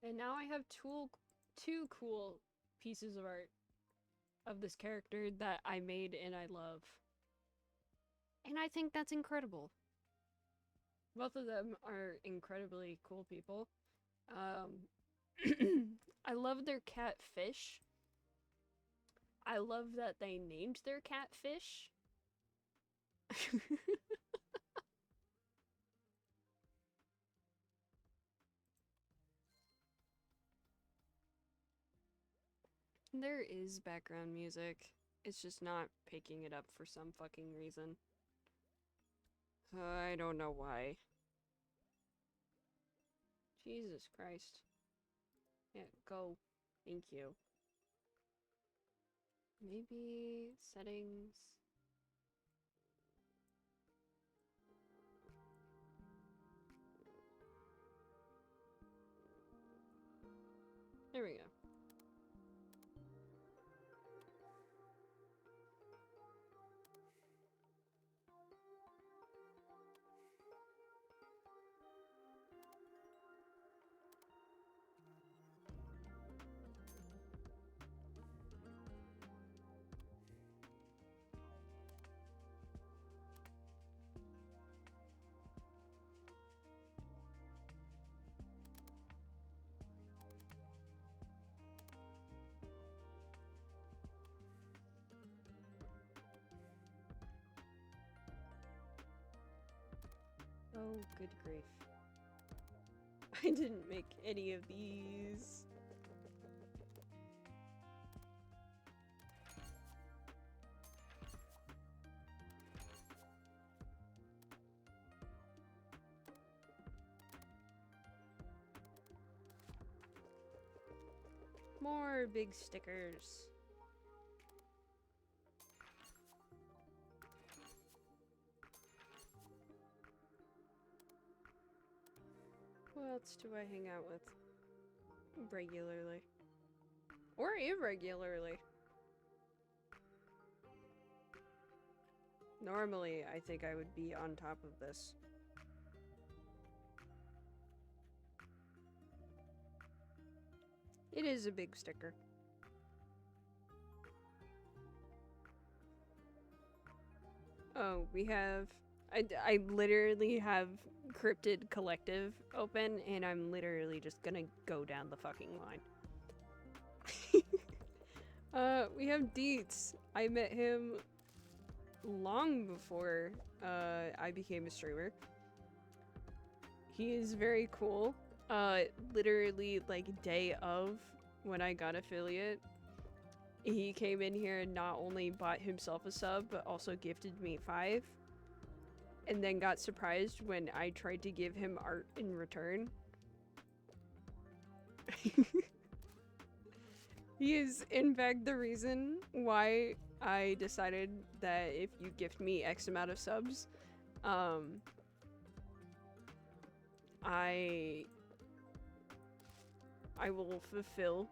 And now I have two cool pieces of art of this character that I made and I love. And I think that's incredible. Both of them are incredibly cool people. I love their cat Fish. I love that they named their cat Fish. There is background music. It's just not picking it up for some fucking reason. I don't know why. Jesus Christ. Yeah, go. Thank you. Maybe settings. There we go. Oh, good grief. I didn't make any of these. More big stickers. Who else do I hang out with regularly? Or irregularly? Normally, I think I would be on top of this. It is a big sticker. Oh, we have... I literally have Cryptid Collective open, and I'm literally just gonna go down the fucking line. We have Deets. I met him long before I became a streamer. He is very cool. Literally, like, day of when I got affiliate, he came in here and not only bought himself a sub, but also gifted me 5. and then got surprised when I tried to give him art in return. He is, in fact, the reason why I decided that if you gift me X amount of subs, I will fulfill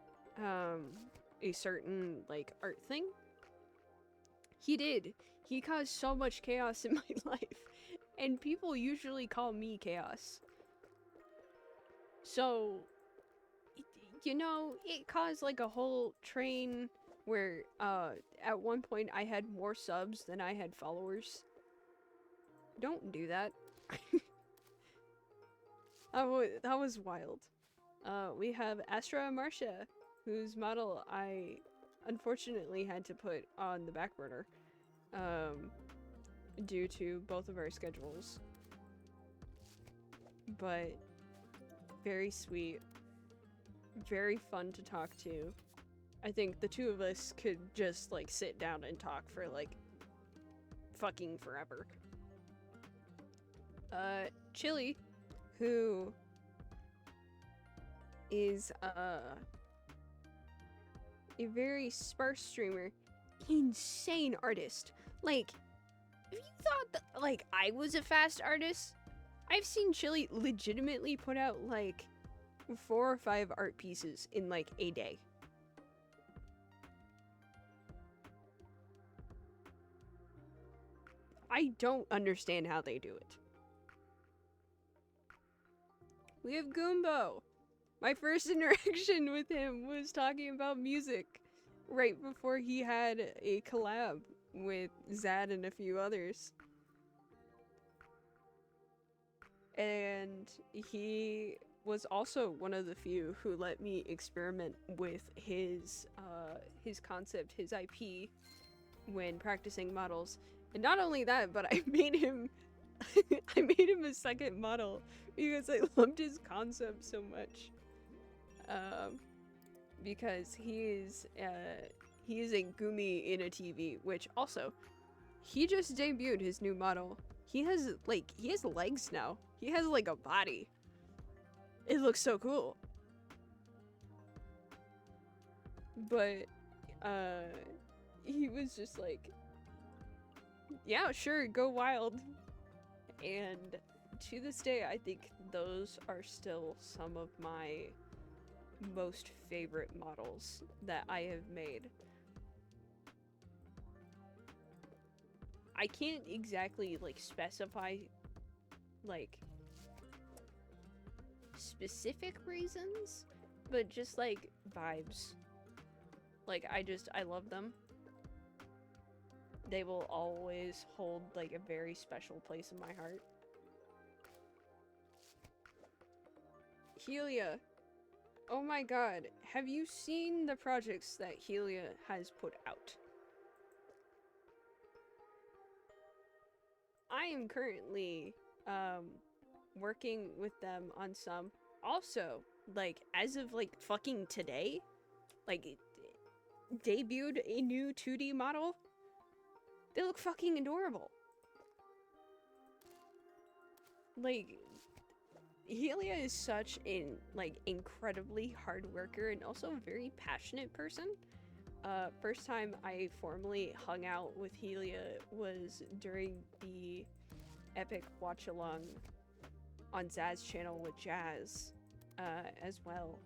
a certain like art thing. He did. He caused so much chaos in my life, and people usually call me chaos. So, you know, it caused like a whole train where at one point I had more subs than I had followers. Don't do that. That was wild. We have Astra Marcia, whose model I unfortunately had to put on the back burner due to both of our schedules. But very sweet, very fun to talk to. I think the two of us could just like sit down and talk for like fucking forever. Chili, who is a very sparse streamer, insane artist. Like, if you thought that like I was a fast artist, I've seen Chili legitimately put out like 4 or 5 art pieces in like a day. I don't understand how they do it. We have Goombo. My first interaction with him was talking about music right before he had a collab with Zad and a few others. And he was also one of the few who let me experiment with his concept, his IP, when practicing models. And not only that, but I made him I made him a second model because I loved his concept so much. Because he is a Gumi in a TV, which also, he just debuted his new model. He has legs now. He has like a body. It looks so cool. But he was just like, yeah, sure, go wild. And to this day, I think those are still some of my most favorite models that I have made. I can't exactly like specify like specific reasons, but just like vibes. Like I love them. They will always hold like a very special place in my heart. Helia. Oh my god, have you seen the projects that Helia has put out? I am currently working with them on some. Also, like as of like fucking today, like debuted a new 2D model. They look fucking adorable. Like, Helia is such an like incredibly hard worker and also a very passionate person. First time I formally hung out with Helia was during the epic watch along on Zaz's channel with Jazz as well.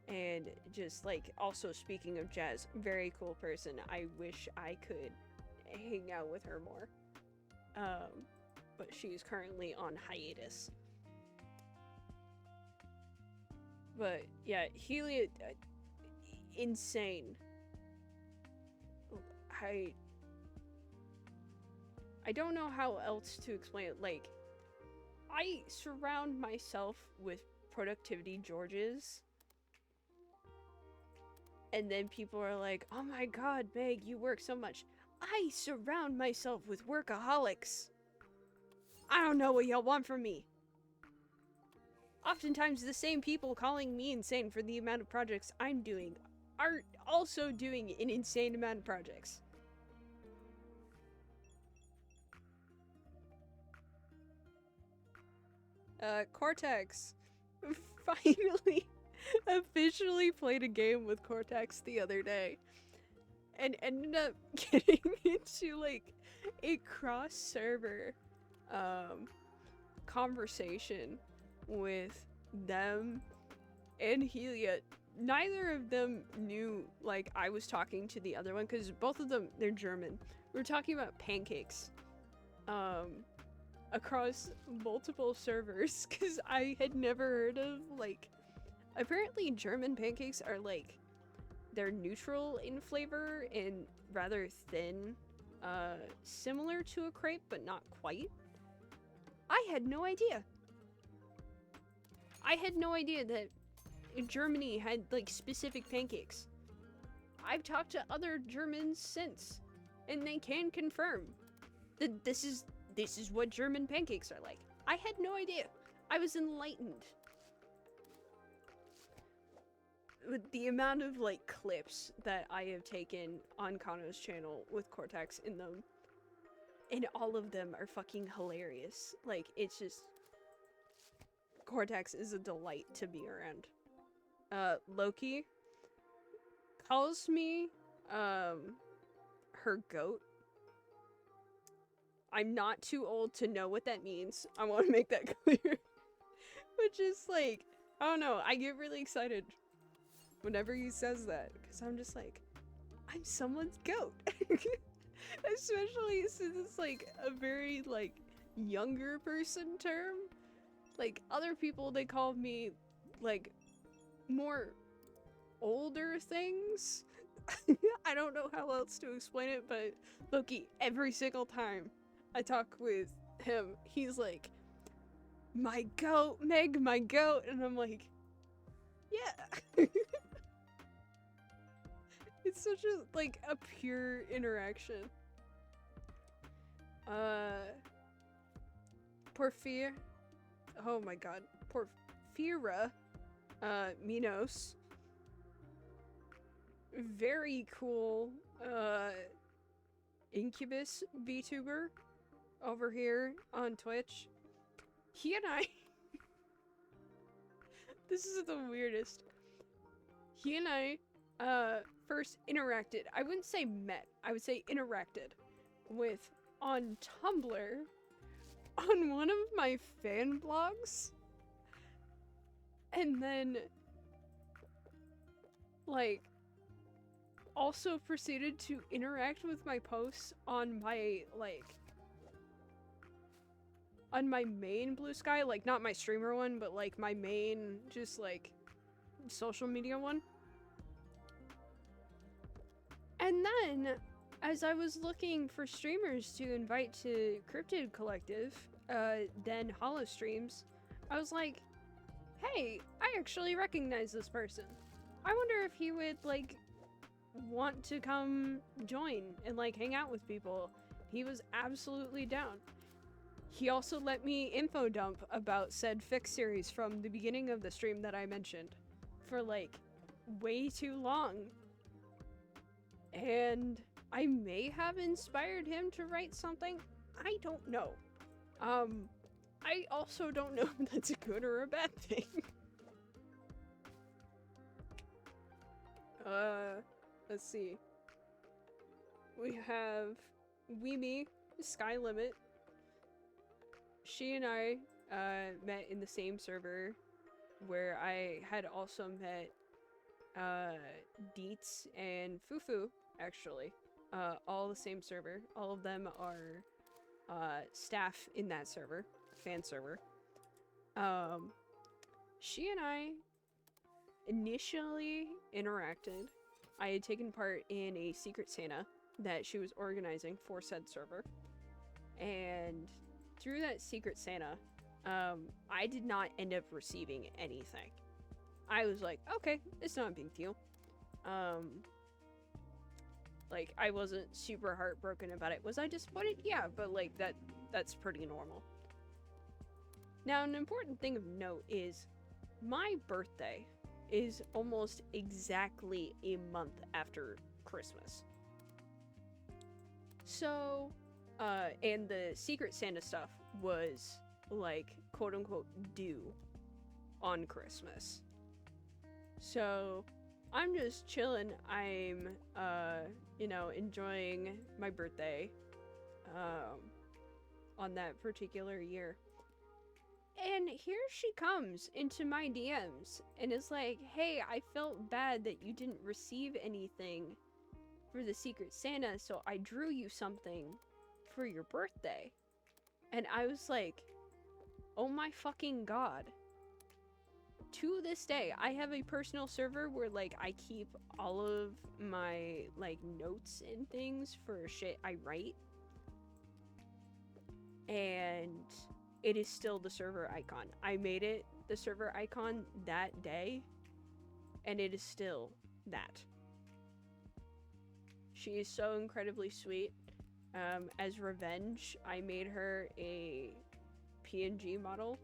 And just like, also speaking of Jazz, very cool person. I wish I could hang out with her more. But she's currently on hiatus. But yeah, Helia, insane. I don't know how else to explain it. Like, I surround myself with productivity Georges. And then people are like, oh my god, Meg, you work so much. I surround myself with workaholics. I don't know what y'all want from me. Oftentimes the same people calling me insane for the amount of projects I'm doing are also doing an insane amount of projects. Cortex finally officially played a game with Cortex the other day and ended up getting into like a cross server conversation with them and Helia. Neither of them knew like I was talking to the other one because both of them, they're German. We were talking about pancakes across multiple servers because I had never heard of like, apparently German pancakes are like, they're neutral in flavor and rather thin, similar to a crepe but not quite. I had no idea. I had no idea that Germany had like specific pancakes. I've talked to other Germans since, and they can confirm that this is what German pancakes are like. I had no idea. I was enlightened. With the amount of like clips that I have taken on Kano's channel with Cortex in them, and all of them are fucking hilarious. Like, it's just, Cortex is a delight to be around. Loki calls me, her goat. I'm not too old to know what that means. I want to make that clear. Which is like, I don't know, I get really excited whenever he says that, because I'm just like, I'm someone's goat. Especially since it's like a very like younger person term. Like, other people, they call me like more older things. I don't know how else to explain it, but Loki, every single time I talk with him, he's like, my goat, Meg, my goat, and I'm like, yeah. It's such a, like, a pure interaction. Porphyr, oh my god, Porphyra, Minos, very cool, Incubus VTuber over here on Twitch. He and I, this is the weirdest. He and I, first interacted, I wouldn't say met, I would say interacted with, on Tumblr, on one of my fan blogs, and then, like, also proceeded to interact with my posts on my, like, on my main Blue Sky, like, not my streamer one, but, like, my main, just, like, social media one. And then, as I was looking for streamers to invite to Cryptid Collective, then Hollow Streams, I was like, hey, I actually recognize this person. I wonder if he would, like, want to come join and, like, hang out with people. He was absolutely down. He also let me info dump about said Fix series from the beginning of the stream that I mentioned for, like, way too long. And I may have inspired him to write something. I don't know. I also don't know if that's a good or a bad thing. Let's see. We have Weemy, Sky Limit. She and I, met in the same server where I had also met, Deets and Fufu, actually. All the same server. All of them are, staff in that server. Fan server. She and I initially interacted. I had taken part in a Secret Santa that she was organizing for said server. And through that Secret Santa, I did not end up receiving anything. I was like, okay, it's not a big deal. Like, I wasn't super heartbroken about it. Was I disappointed? Yeah, but like, that's pretty normal. Now, an important thing of note is my birthday is almost exactly a month after Christmas. So, and the Secret Santa stuff was like, quote-unquote, do on Christmas. So, I'm just chilling. I'm, you know, enjoying my birthday, on that particular year. And here she comes into my DMs and is like, hey, I felt bad that you didn't receive anything for the Secret Santa, so I drew you something for your birthday. And I was like, oh my fucking god. To this day, I have a personal server where, like, I keep all of my, like, notes and things for shit I write. And it is still the server icon. I made it the server icon that day, and it is still that. She is so incredibly sweet. As revenge, I made her a PNG model.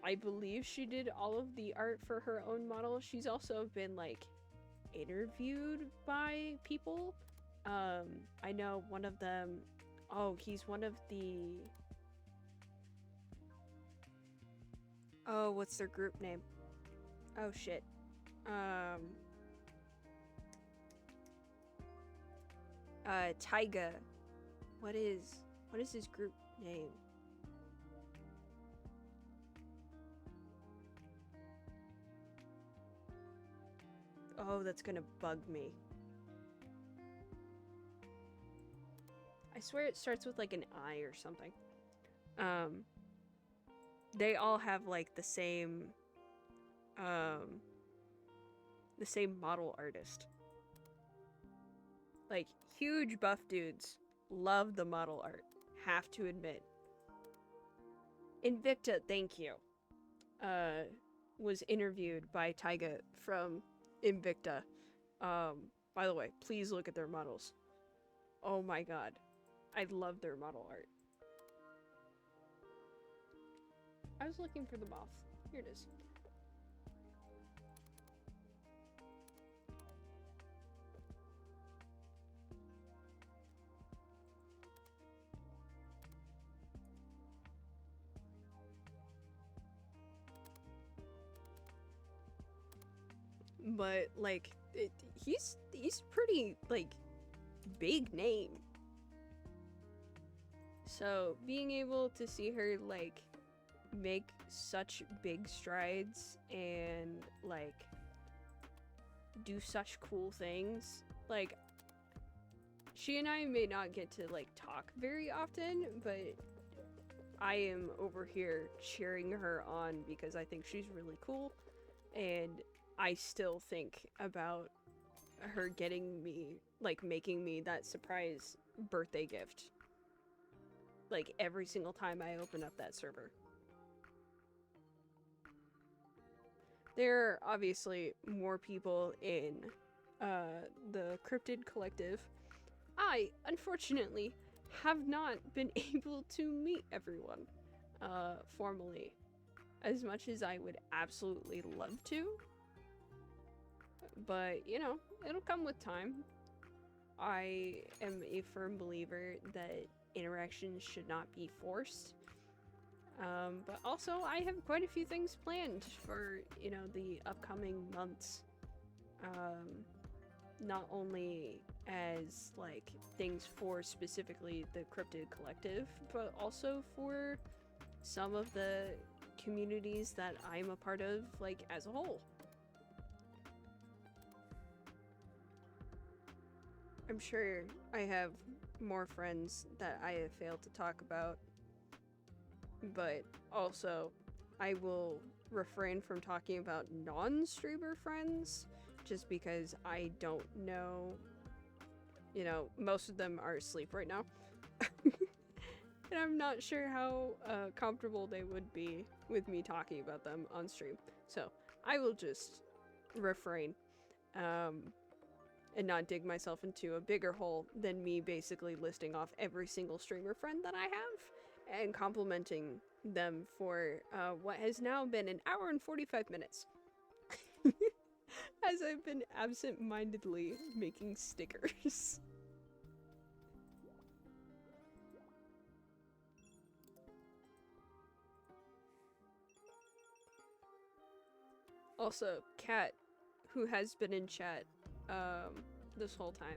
I believe she did all of the art for her own model. She's also been, like, interviewed by people. I know one of them, oh, he's one of the, oh, what's their group name? Oh, shit. Taiga. What is his group name? Oh, that's gonna bug me. I swear it starts with, like, an I or something. They all have, like, the same model artist. Like, huge buff dudes. Love the model art. Have to admit. Invicta, thank you. Was interviewed by Taiga from Invicta. By the way, please look at their models. Oh my god. I love their model art. I was looking for the moth. Here it is. But, like, he's pretty, like, big name. So, being able to see her, like, make such big strides and, like, do such cool things, like, she and I may not get to, like, talk very often, but I am over here cheering her on because I think she's really cool, and I still think about her getting me, like, making me that surprise birthday gift, like, every single time I open up that server. There are obviously more people in the Cryptid Collective. I, unfortunately, have not been able to meet everyone formally, as much as I would absolutely love to. But, you know, it'll come with time. I am a firm believer that interactions should not be forced. But also, I have quite a few things planned for, you know, the upcoming months. Not only as, like, things for specifically the Cryptid Collective, but also for some of the communities that I'm a part of, like, as a whole. I'm sure I have more friends that I have failed to talk about, but also I will refrain from talking about non-streamer friends just because I don't know, you know, most of them are asleep right now. And I'm not sure how comfortable they would be with me talking about them on stream. So I will just refrain and not dig myself into a bigger hole than me basically listing off every single streamer friend that I have and complimenting them for what has now been an hour and 45 minutes. As I've been absent-mindedly making stickers. Also, Kat, who has been in chat this whole time.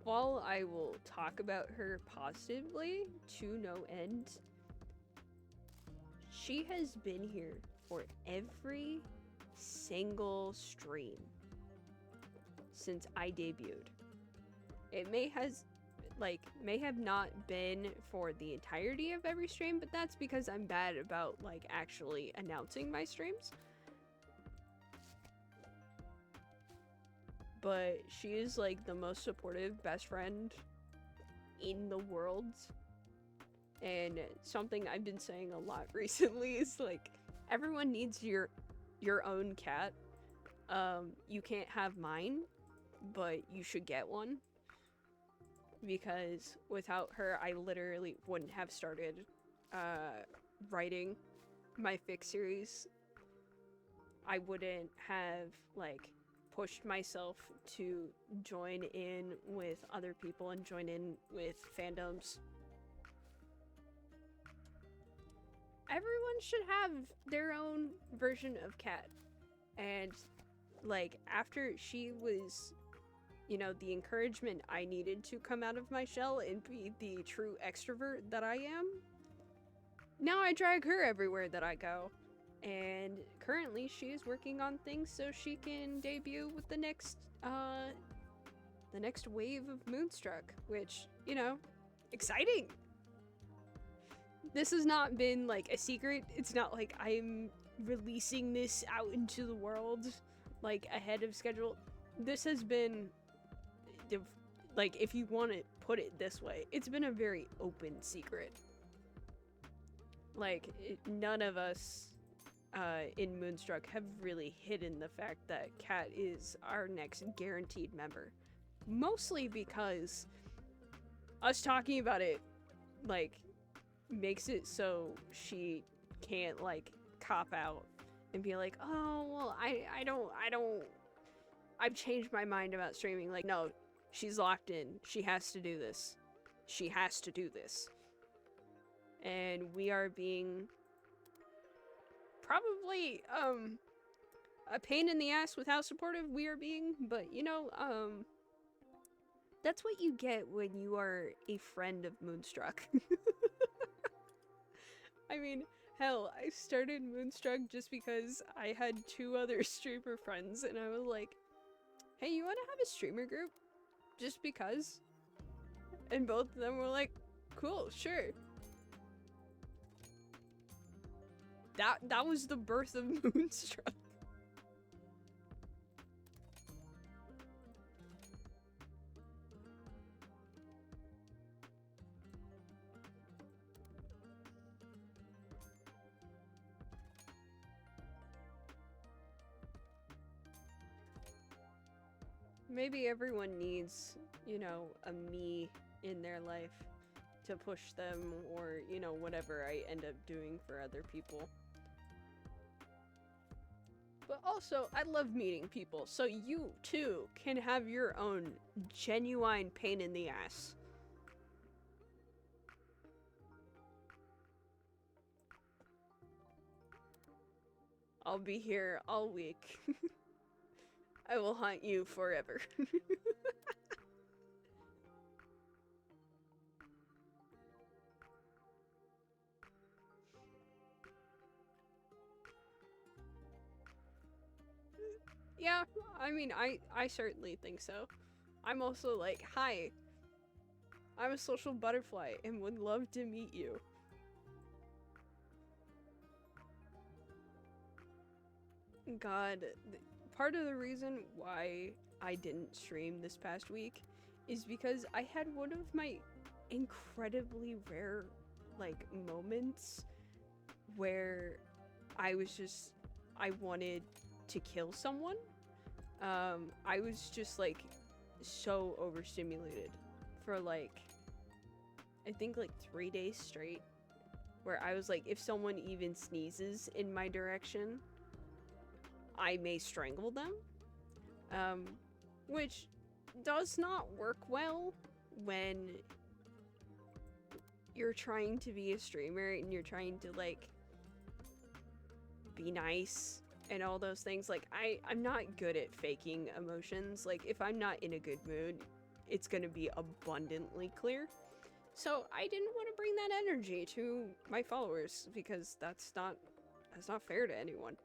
While I will talk about her positively to no end, she has been here for every single stream since I debuted. It may have not been for the entirety of every stream, but that's because I'm bad about like actually announcing my streams. But she is like the most supportive best friend in the world. And something I've been saying a lot recently is like, everyone needs your own cat. You can't have mine, but you should get one. Because without her, I literally wouldn't have started writing my fic series. I wouldn't have like pushed myself to join in with other people and join in with fandoms. Everyone should have their own version of Kat. And like after she was, you know, the encouragement I needed to come out of my shell and be the true extrovert that I am, now I drag her everywhere that I go. And currently she is working on things so she can debut with the next wave of Moonstruck, which, you know, exciting. This has not been like a secret. It's not like I'm releasing this out into the world like ahead of schedule. This has been, like, if you want to put it this way, it's been a very open secret. Like, none of us in Moonstruck have really hidden the fact that Kat is our next guaranteed member. Mostly because us talking about it, like, makes it so she can't, like, cop out and be like, oh, well, I've changed my mind about streaming. Like, no, she's locked in. She has to do this. She has to do this. And we are being probably a pain in the ass with how supportive we are being, but you know, that's what you get when you are a friend of Moonstruck. I mean, hell, I started Moonstruck just because I had 2 other streamer friends and I was like, hey, you want to have a streamer group? Just because? And both of them were like, cool, sure. That was the birth of Moonstruck. Maybe everyone needs, you know, a me in their life to push them, or, you know, whatever I end up doing for other people. But also, I love meeting people, so you, too, can have your own genuine pain in the ass. I'll be here all week. I will haunt you forever. Yeah, I mean, I certainly think so. I'm also like, hi, I'm a social butterfly and would love to meet you. God, part of the reason why I didn't stream this past week is because I had one of my incredibly rare, like, moments where I wanted to kill someone. I was just, like, so overstimulated for, like, I think, like, 3 days straight, where I was like, if someone even sneezes in my direction, I may strangle them. Which does not work well when you're trying to be a streamer and you're trying to, like, be nice and all those things. Like, I'm not good at faking emotions. Like, if I'm not in a good mood, it's gonna be abundantly clear. So I didn't want to bring that energy to my followers because that's not fair to anyone.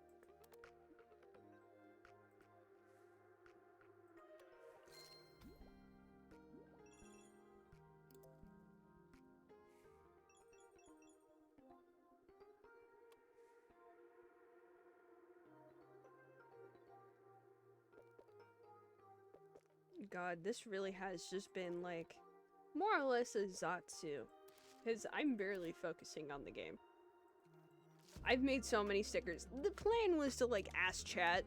God, this really has just been like more or less a Zatsu, because I'm barely focusing on the game. I've made so many stickers. The plan was to like ask chat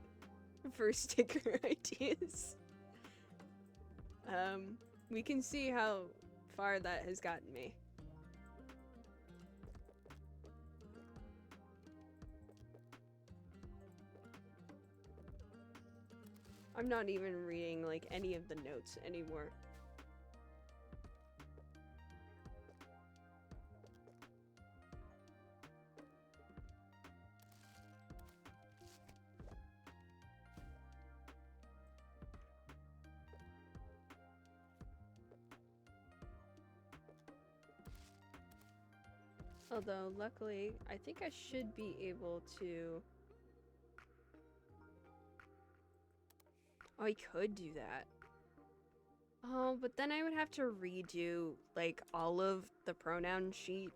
for sticker ideas. We can see how far that has gotten me. I'm not even reading like any of the notes anymore. Although, luckily, I think I should be able to... Oh, I could do that. Oh, but then I would have to redo, like, all of the pronoun sheet.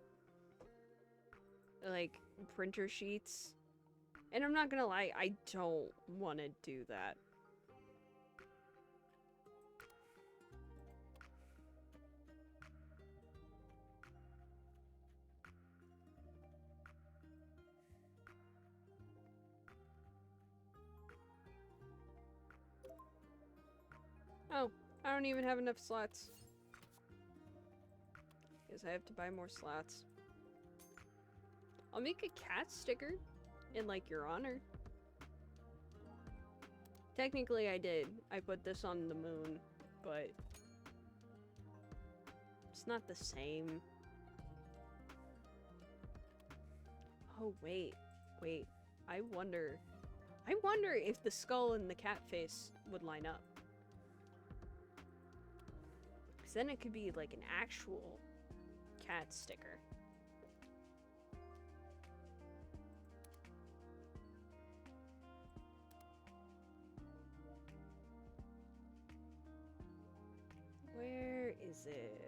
Like, printer sheets. And I'm not gonna lie, I don't want to do that. Oh, I don't even have enough slots. Guess I have to buy more slots. I'll make a cat sticker in, like, your honor. Technically, I did. I put this on the moon, but it's not the same. Oh, wait. I wonder if the skull and the cat face would line up. Because then it could be like an actual cat sticker. Where is it?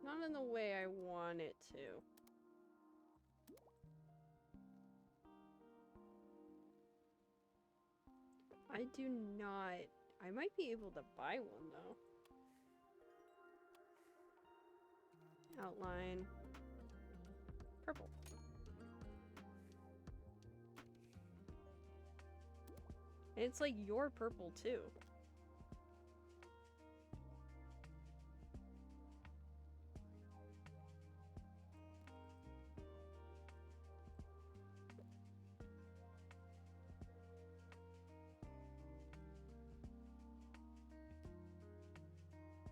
Not in the way I want it to. I do not. I might be able to buy one though. Outline. Purple. And it's like your purple too.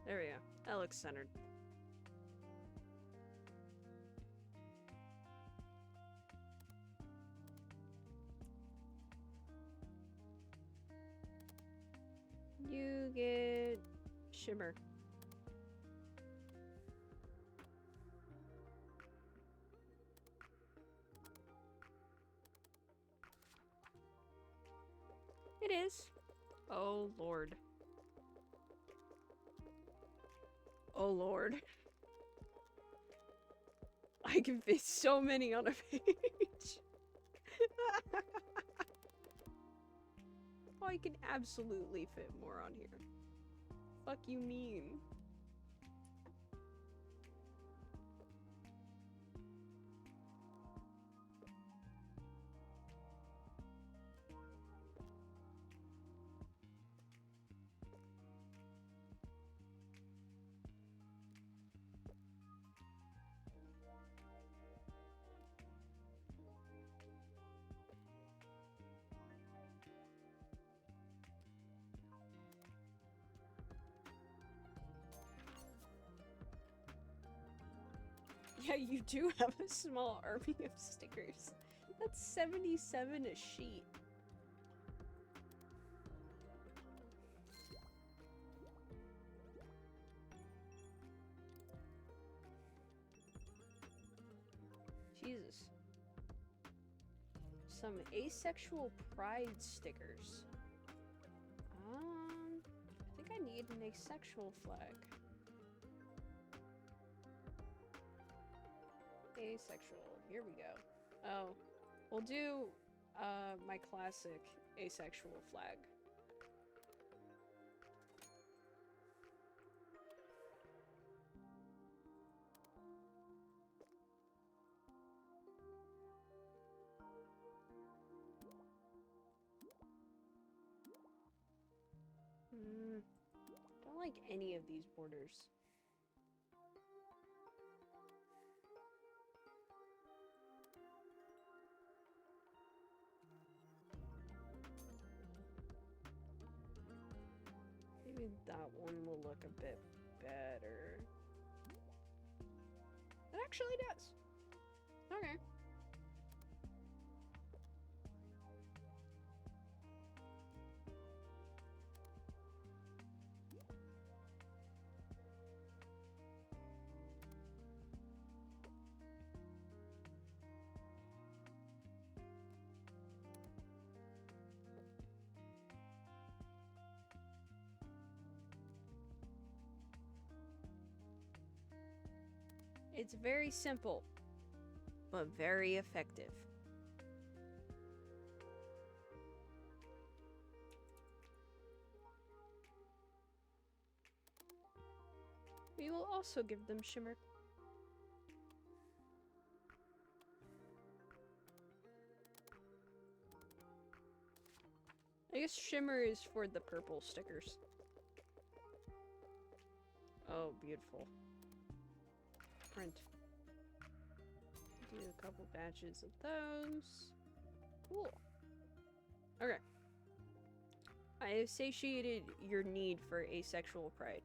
There we go. That looks centered. You get shimmer. It is. Oh, Lord. Oh, Lord. I can fit so many on a page. Oh, I can absolutely fit more on here. Fuck you mean? Yeah, you do have a small army of stickers. That's 77 a sheet. Jesus. Some asexual pride stickers. I think I need an asexual flag. Asexual. Here we go. Oh, we'll do my classic asexual flag. Don't like any of these borders. Maybe that one will look a bit better. It actually does. Okay. It's very simple, but very effective. We will also give them shimmer. I guess shimmer is for the purple stickers. Oh, beautiful. Print. Do a couple batches of those. Cool. Okay. I have satiated your need for asexual pride.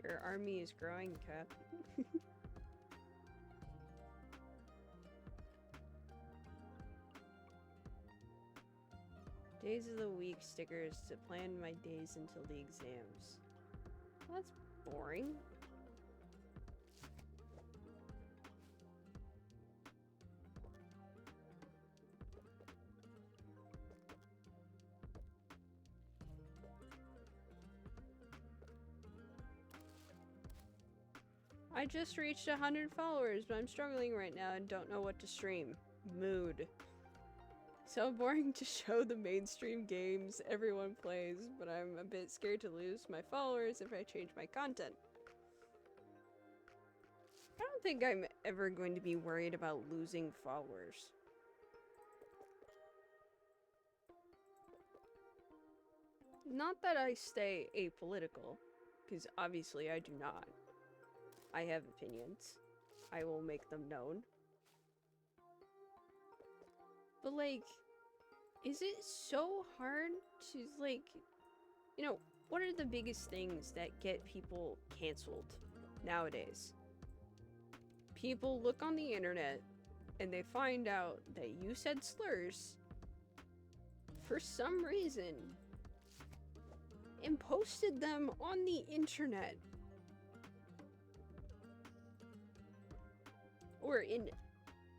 Your army is growing, Cap. Days of the week stickers to plan my days until the exams. That's boring. I just reached 100 followers, but I'm struggling right now and don't know what to stream. Mood. So boring to show the mainstream games everyone plays, but I'm a bit scared to lose my followers if I change my content. I don't think I'm ever going to be worried about losing followers. Not that I stay apolitical, because obviously I do not. I have opinions. I will make them known. But like, is it so hard to like, you know, what are the biggest things that get people canceled nowadays? People look on the internet and they find out that you said slurs for some reason and posted them on the internet. Or in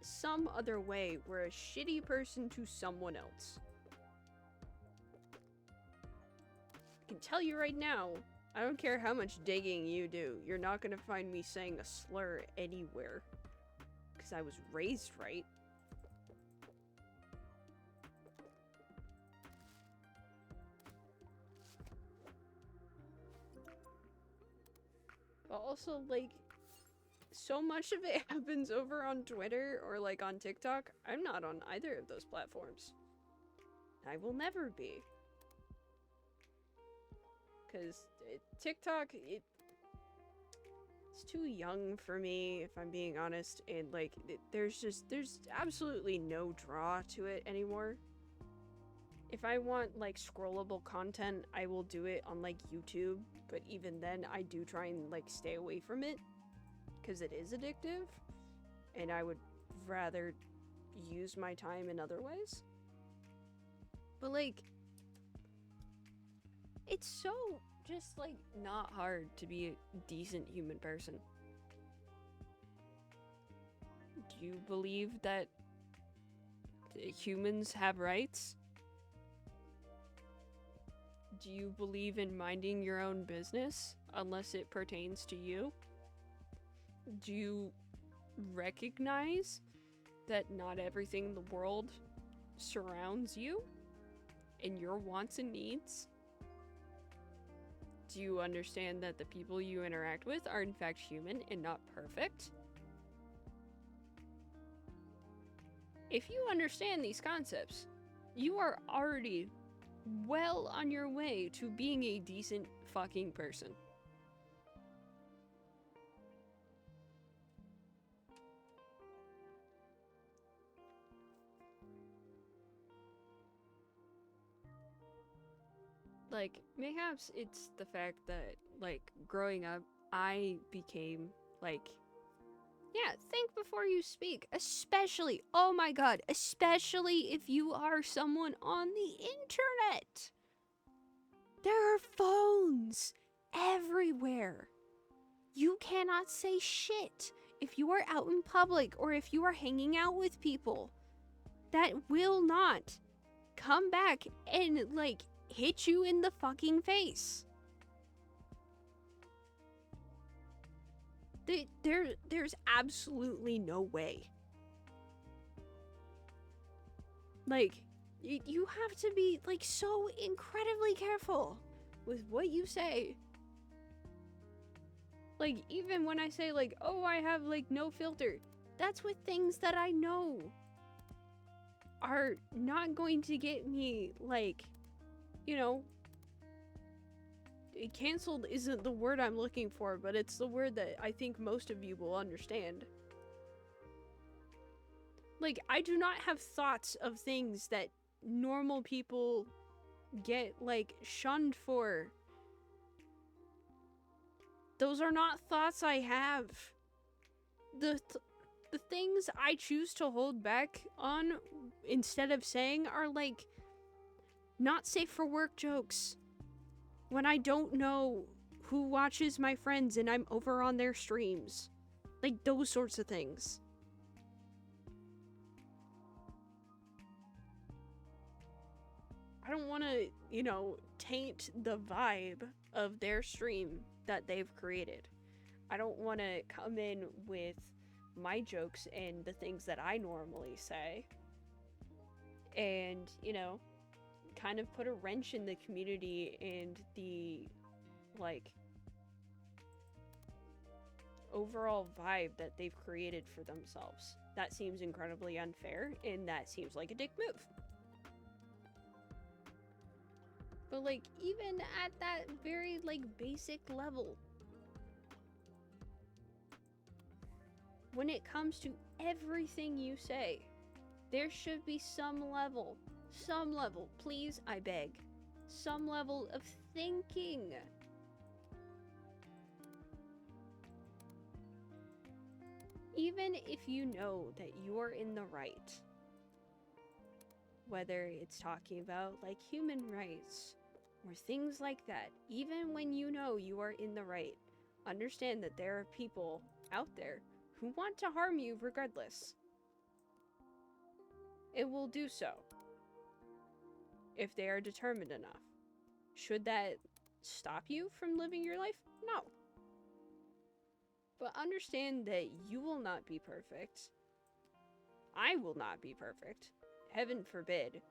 some other way, we're a shitty person to someone else. I can tell you right now, I don't care how much digging you do, you're not gonna find me saying a slur anywhere. Because I was raised right. But also, like, so much of it happens over on Twitter or like on TikTok. I'm not on either of those platforms. I will never be. Because TikTok, It's too young for me, if I'm being honest, and like there's absolutely no draw to it anymore. If I want like scrollable content, I will do it on like YouTube, but even then I do try and like stay away from it because it is addictive and I would rather use my time in other ways. But like it's so just like not hard to be a decent human person. Do you believe that humans have rights? Do you believe in minding your own business unless it pertains to you? Do you recognize that not everything in the world surrounds you and your wants and needs? Do you understand that the people you interact with are in fact human and not perfect? If you understand these concepts, you are already well on your way to being a decent fucking person. Like, mayhaps it's the fact that, like, growing up, I became, like, yeah, think before you speak. Especially, oh my god, especially if you are someone on the internet. There are phones everywhere. You cannot say shit if you are out in public or if you are hanging out with people. That will not come back and, like, hit you in the fucking face. There's absolutely no way. Like, you have to be, like, so incredibly careful with what you say. Like, even when I say, like, oh, I have, like, no filter, that's with things that I know are not going to get me, like, you know, canceled isn't the word I'm looking for, but it's the word that I think most of you will understand. Like, I do not have thoughts of things that normal people get, like, shunned for. Those are not thoughts I have. The things I choose to hold back on instead of saying are, like, not safe for work jokes. When I don't know who watches my friends and I'm over on their streams. Like, those sorts of things. I don't want to, you know, taint the vibe of their stream that they've created. I don't want to come in with my jokes and the things that I normally say and, you know, kind of put a wrench in the community and the, like, overall vibe that they've created for themselves. That seems incredibly unfair, and that seems like a dick move. But, like, even at that very, like, basic level, when it comes to everything you say, there should be some level, please, I beg, some level of thinking. Even if you know that you're in the right, whether it's talking about, like, human rights or things like that, even when you know you are in the right, understand that there are people out there who want to harm you regardless. It will do so if they are determined enough. Should that stop you from living your life? No. But understand that you will not be perfect. I will not be perfect. Heaven forbid.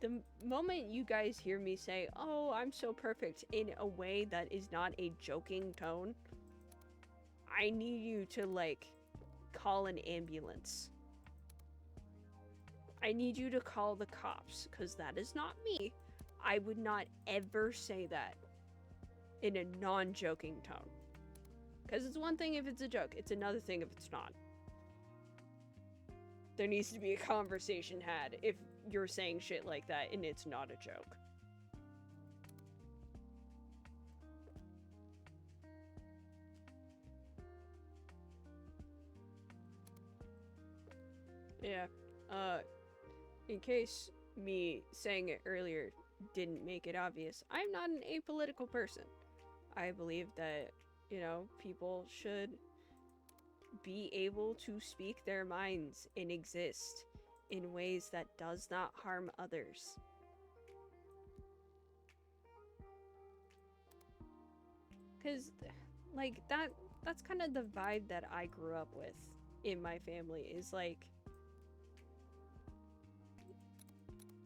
The moment you guys hear me say, oh, I'm so perfect, in a way that is not a joking tone, I need you to, like, call an ambulance. I need you to call the cops, because that is not me. I would not ever say that. in a non-joking tone. Because it's one thing if it's a joke, it's another thing if it's not. There needs to be a conversation had if you're saying shit like that and it's not a joke. Yeah. In case me saying it earlier didn't make it obvious, I'm not an apolitical person. I believe that, you know, people should be able to speak their minds and exist in ways that does not harm others. Cause like that's kind of the vibe that I grew up with in my family, is like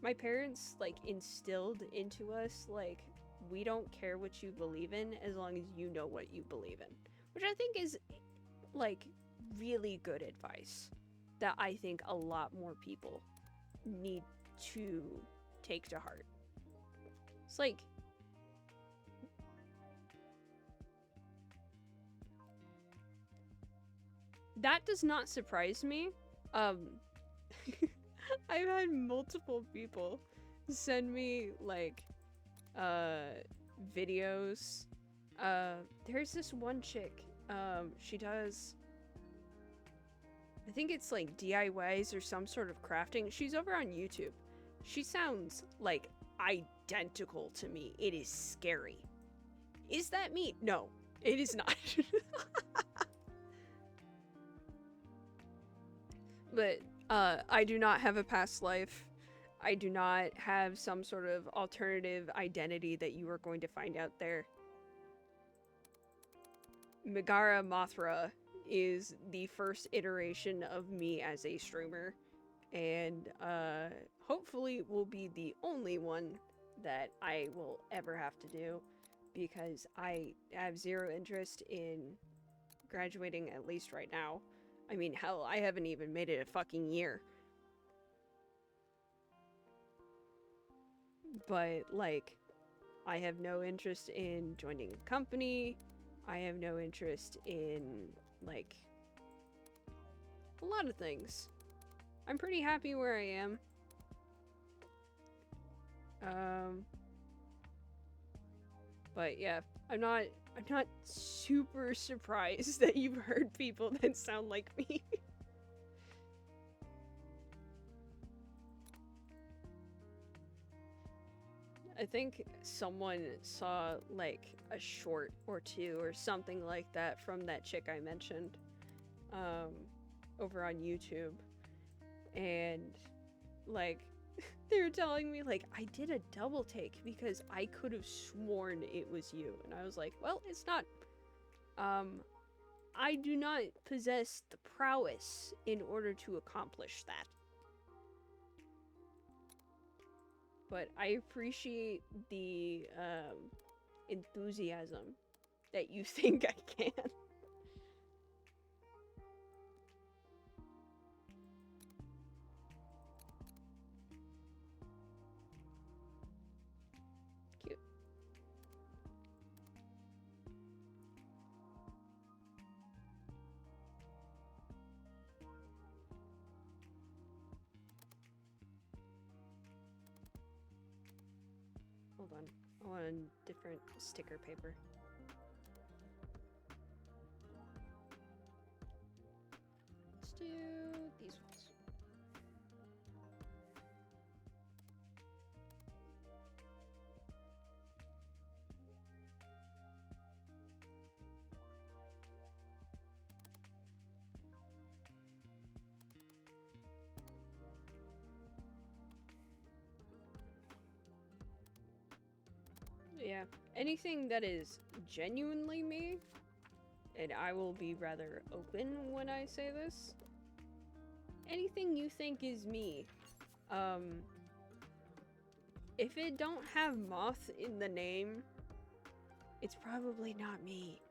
my parents like instilled into us like we don't care what you believe in as long as you know what you believe in, which I think is like really good advice that I think a lot more people need to take to heart. It's like that does not surprise me. I've had multiple people send me like videos. There's this one chick, she does, I think it's like DIYs or some sort of crafting. She's over on YouTube. She sounds like identical to me. It is scary. Is that me? No, it is not. But I do not have a past life. I do not have some sort of alternative identity that you are going to find out there. Megara Mothra is the first iteration of me as a streamer, and hopefully will be the only one that I will ever have to do, because I have zero interest in graduating, at least right now. I mean, hell, I haven't even made it a fucking year. But, like, I have no interest in joining a company. I have no interest in, like, a lot of things. I'm pretty happy where I am. But yeah, I'm not super surprised that you've heard people that sound like me. I think someone saw like a short or two or something like that from that chick I mentioned over on YouTube, and like they were telling me like I did a double take because I could have sworn it was you, and I was like, well, it's not. I do not possess the prowess in order to accomplish that. But I appreciate the enthusiasm that you think I can. Cute. Hold on. I want a different sticker paper. Let's do these ones. Yeah, anything that is genuinely me, and I will be rather open when I say this, anything you think is me, if it don't have moth in the name, it's probably not me.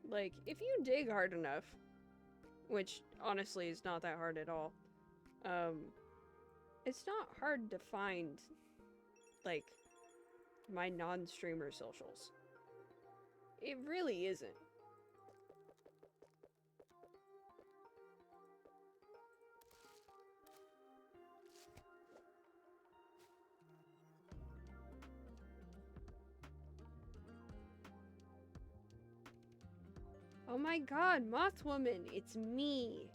Like, if you dig hard enough, which honestly is not that hard at all. It's not hard to find, like, my non-streamer socials. It really isn't. Oh my god, Mothwoman, it's me!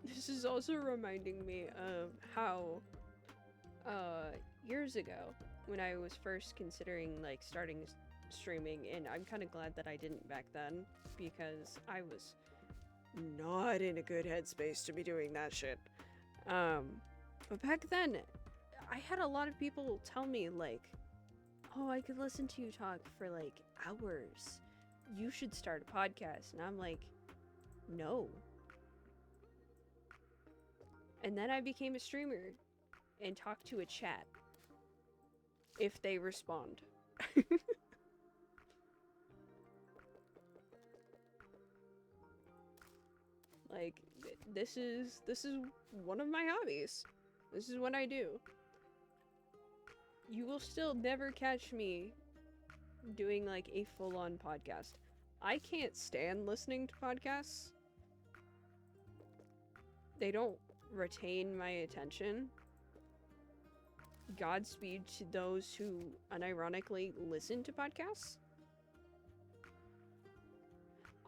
This is also reminding me of how, years ago, when I was first considering, like, starting streaming, and I'm kind of glad that I didn't back then, because I was not in a good headspace to be doing that shit. But back then, I had a lot of people tell me, like, oh, I could listen to you talk for, like, hours. You should start a podcast. And I'm like, no. And then I became a streamer and talked to a chat if they respond. Like, this is one of my hobbies. This is what I do. You will still never catch me doing like a full-on podcast. I can't stand listening to podcasts. They don't retain my attention. Godspeed to those who unironically listen to podcasts.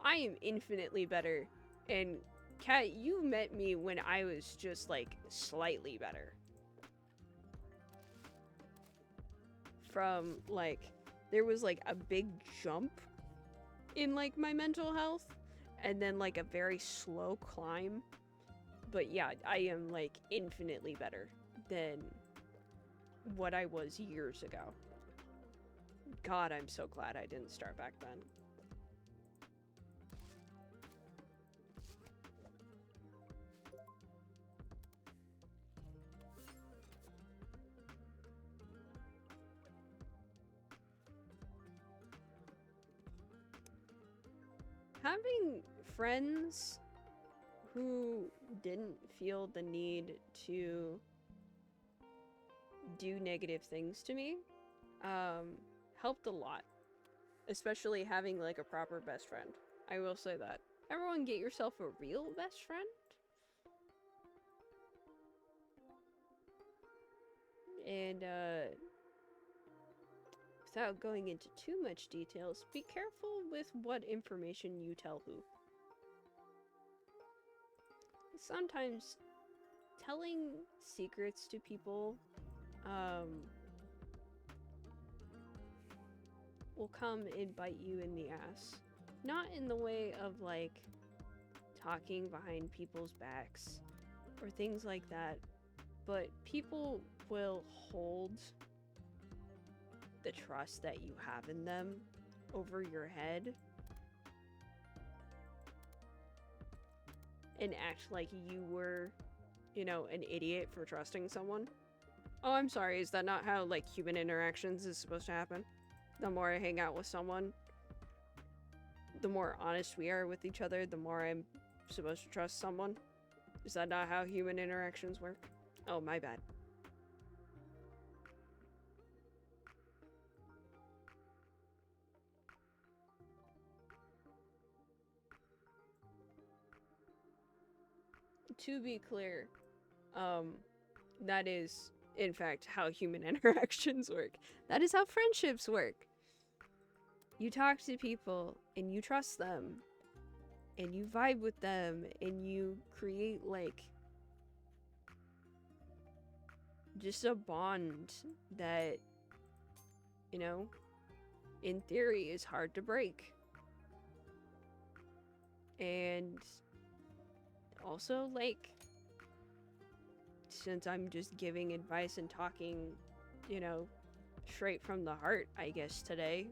I am infinitely better, and Kat, you met me when I was just like slightly better. From like, there was like a big jump in like my mental health, and then like a very slow climb. But yeah, I am like infinitely better than what I was years ago. God, I'm so glad I didn't start back then. Having friends who didn't feel the need to do negative things to me helped a lot, especially having like a proper best friend. I will say that. Everyone get yourself a real best friend. And without going into too much details, be careful with what information you tell who. Sometimes telling secrets to people will come and bite you in the ass. Not in the way of like talking behind people's backs or things like that, but people will hold the trust that you have in them over your head and act like you were, you know, an idiot for trusting someone. Oh, I'm sorry, is that not how, like, human interactions is supposed to happen? The more I hang out with someone, the more honest we are with each other, the more I'm supposed to trust someone? Is that not how human interactions work? Oh, my bad. To be clear, that is, in fact, how human interactions work. That is how friendships work. You talk to people, and you trust them, and you vibe with them, and you create, like, just a bond that, you know, in theory is hard to break. And also, like, since I'm just giving advice and talking, you know, straight from the heart, I guess, today,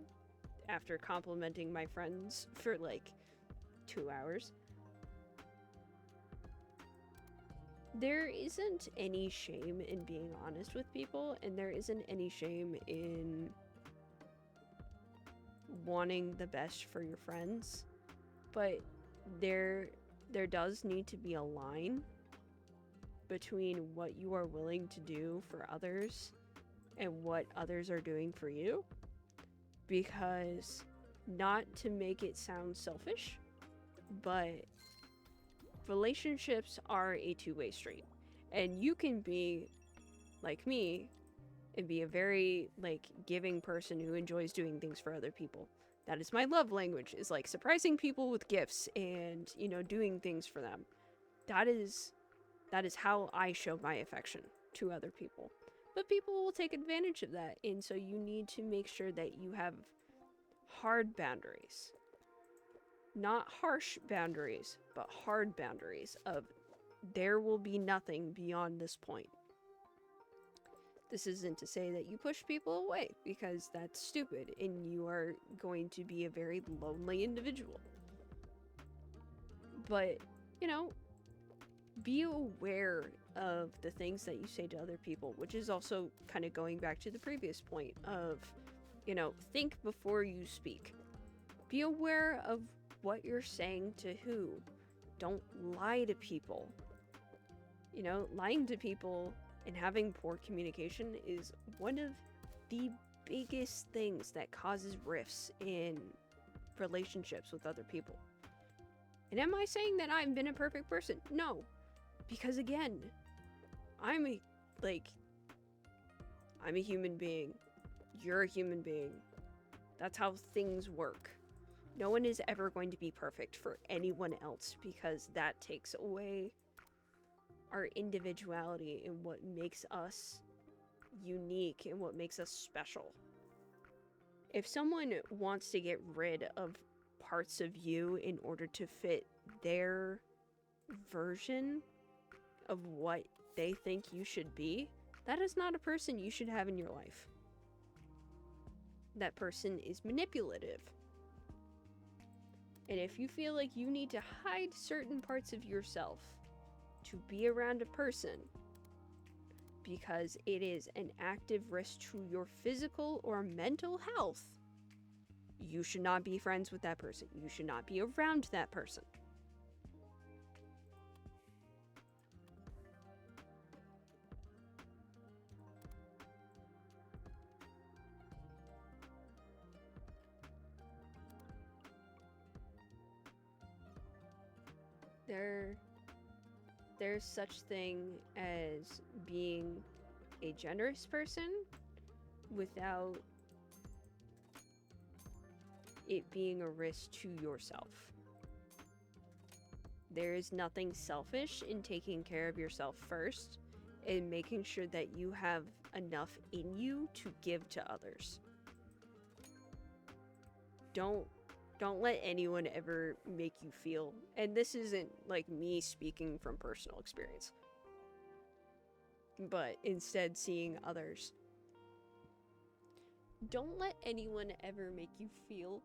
after complimenting my friends for like 2 hours. there isn't any shame in being honest with people, and there isn't any shame in wanting the best for your friends, but there does need to be a line between what you are willing to do for others and what others are doing for you, because not to make it sound selfish, but relationships are a two-way street, and you can be like me and be a very like giving person who enjoys doing things for other people. That is my love language, is like surprising people with gifts and, you know, doing things for them. That is how I show my affection to other people. But people will take advantage of that, and so you need to make sure that you have hard boundaries. Not harsh boundaries, but hard boundaries of there will be nothing beyond this point. This isn't to say that you push people away, because that's stupid and you are going to be a very lonely individual. But, you know, be aware of the things that you say to other people, which is also kind of going back to the previous point of, you know, think before you speak. Be aware of what you're saying to who. Don't lie to people. You know, lying to people and having poor communication is one of the biggest things that causes rifts in relationships with other people. And am I saying that I've been a perfect person? No. Because again, I'm a human being. You're a human being. That's how things work. No one is ever going to be perfect for anyone else, because that takes away our individuality and what makes us unique and what makes us special. If someone wants to get rid of parts of you in order to fit their version of what they think you should be, that is not a person you should have in your life. That person is manipulative. And if you feel like you need to hide certain parts of yourself to be around a person because it is an active risk to your physical or mental health, you should not be friends with that person. You should not be around that person. There's such thing as being a generous person without it being a risk to yourself. There is nothing selfish in taking care of yourself first and making sure that you have enough in you to give to others. Don't let anyone ever make you feel, and this isn't like me speaking from personal experience, but instead seeing others. Don't let anyone ever make you feel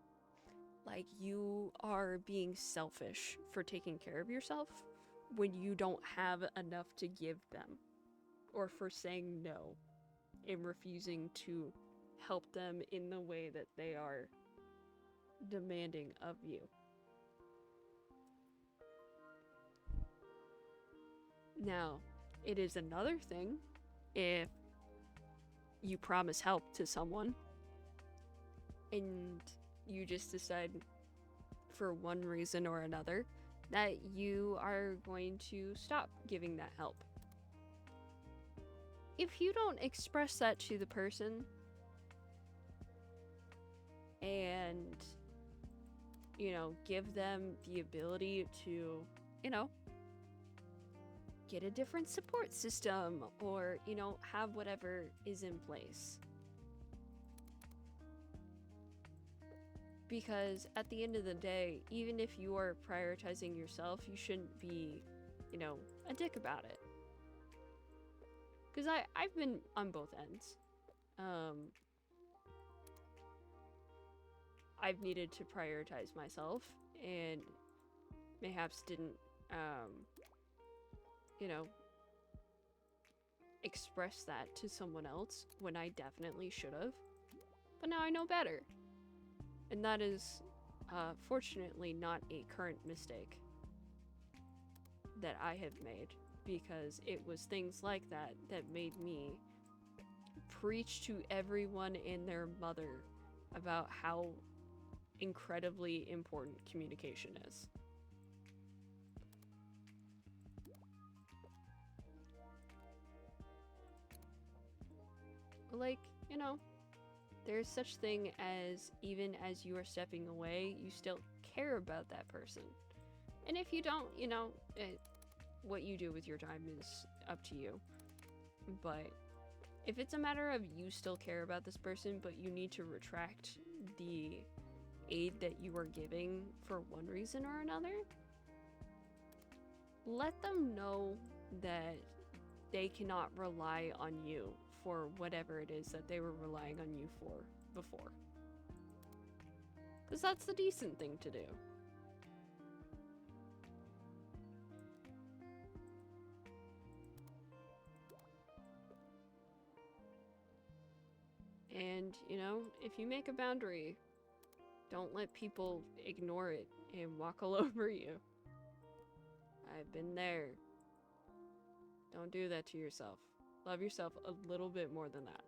like you are being selfish for taking care of yourself when you don't have enough to give them, or for saying no and refusing to help them in the way that they are demanding of you. Now, it is another thing if you promise help to someone and you just decide for one reason or another that you are going to stop giving that help. If you don't express that to the person and, you know, give them the ability to, you know, get a different support system or, you know, have whatever is in place. Because at the end of the day, even if you are prioritizing yourself, you shouldn't be, you know, a dick about it. Because I've been on both ends. I've needed to prioritize myself and mayhaps didn't, you know, express that to someone else when I definitely should have. But now I know better. And that is, fortunately, not a current mistake that I have made, because it was things like that that made me preach to everyone and their mother about how incredibly important communication is. Like, you know, there's such thing as, even as you are stepping away, you still care about that person. And if you don't, what you do with your time is up to you. But if it's a matter of you still care about this person, but you need to retract the aid that you are giving for one reason or another, let them know that they cannot rely on you for whatever it is that they were relying on you for before. Because that's the decent thing to do. And, if you make a boundary, don't let people ignore it and walk all over you. I've been there. Don't do that to yourself. Love yourself a little bit more than that.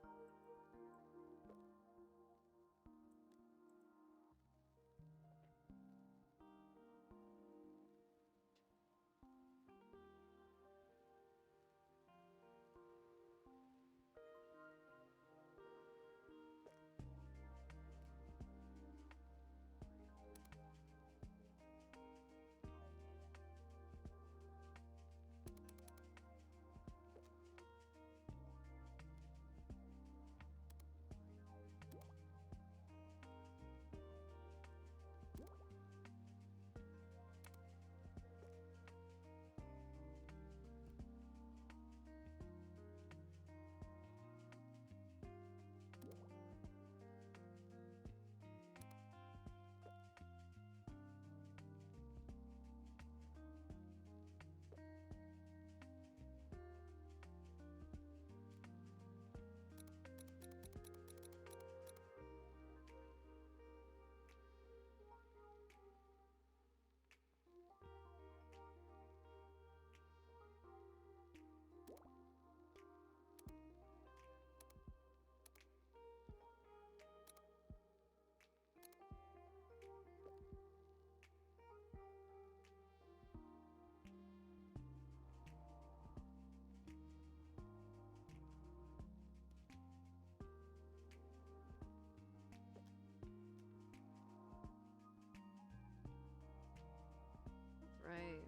Right.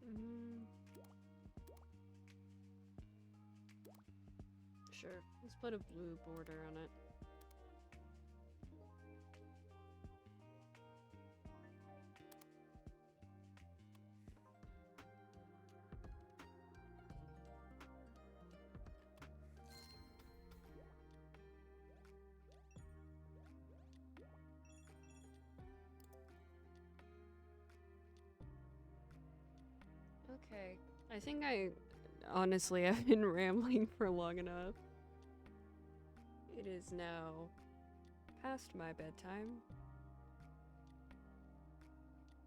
Mm, sure. Let's put a blue border on it. Okay. I think honestly, I've been rambling for long enough. It is now past my bedtime,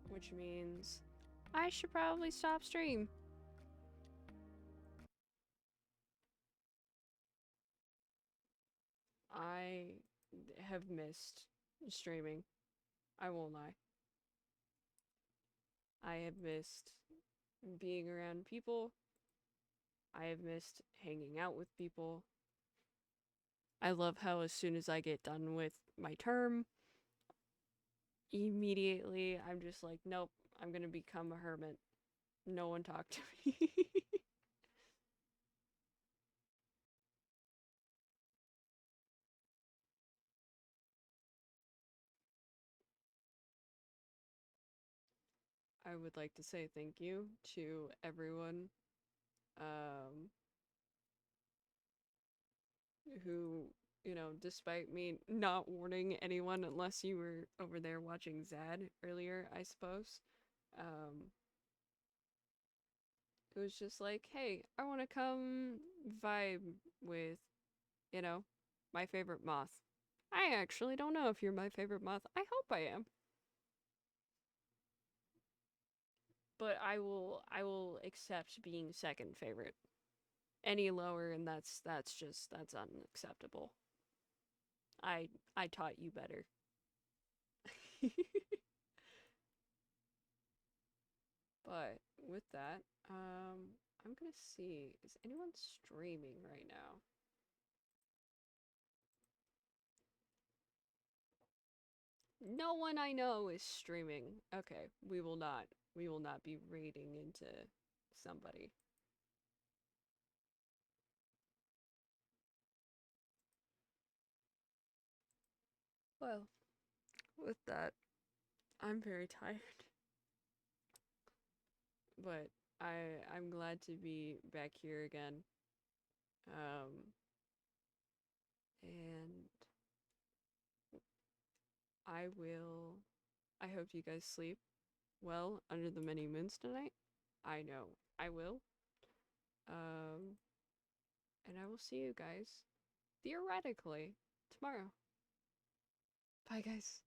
which means I should probably stop stream. I have missed streaming. I won't lie. I have missed being around people. I have missed hanging out with people. I love how as soon as I get done with my term, immediately I'm just like, nope, I'm gonna become a hermit. No one talk to me. I would like to say thank you to everyone um, who, despite me not warning anyone unless you were over there watching Zad earlier, I suppose, um, It was just like, hey, I want to come vibe with, you know, my favorite moth. I actually don't know if you're my favorite moth. I hope I am. But I will accept being second favorite. Any lower and that's unacceptable. I taught you better. But with that, I'm gonna see. Is anyone streaming right now? No one I know is streaming. Okay, we will not. We will not be raiding into somebody. Well, with that, I'm very tired. But I'm glad to be back here again. Um, and I will. I hope you guys sleep well under the many moons tonight. I know I will. Um, and I will see you guys theoretically tomorrow. Bye, guys.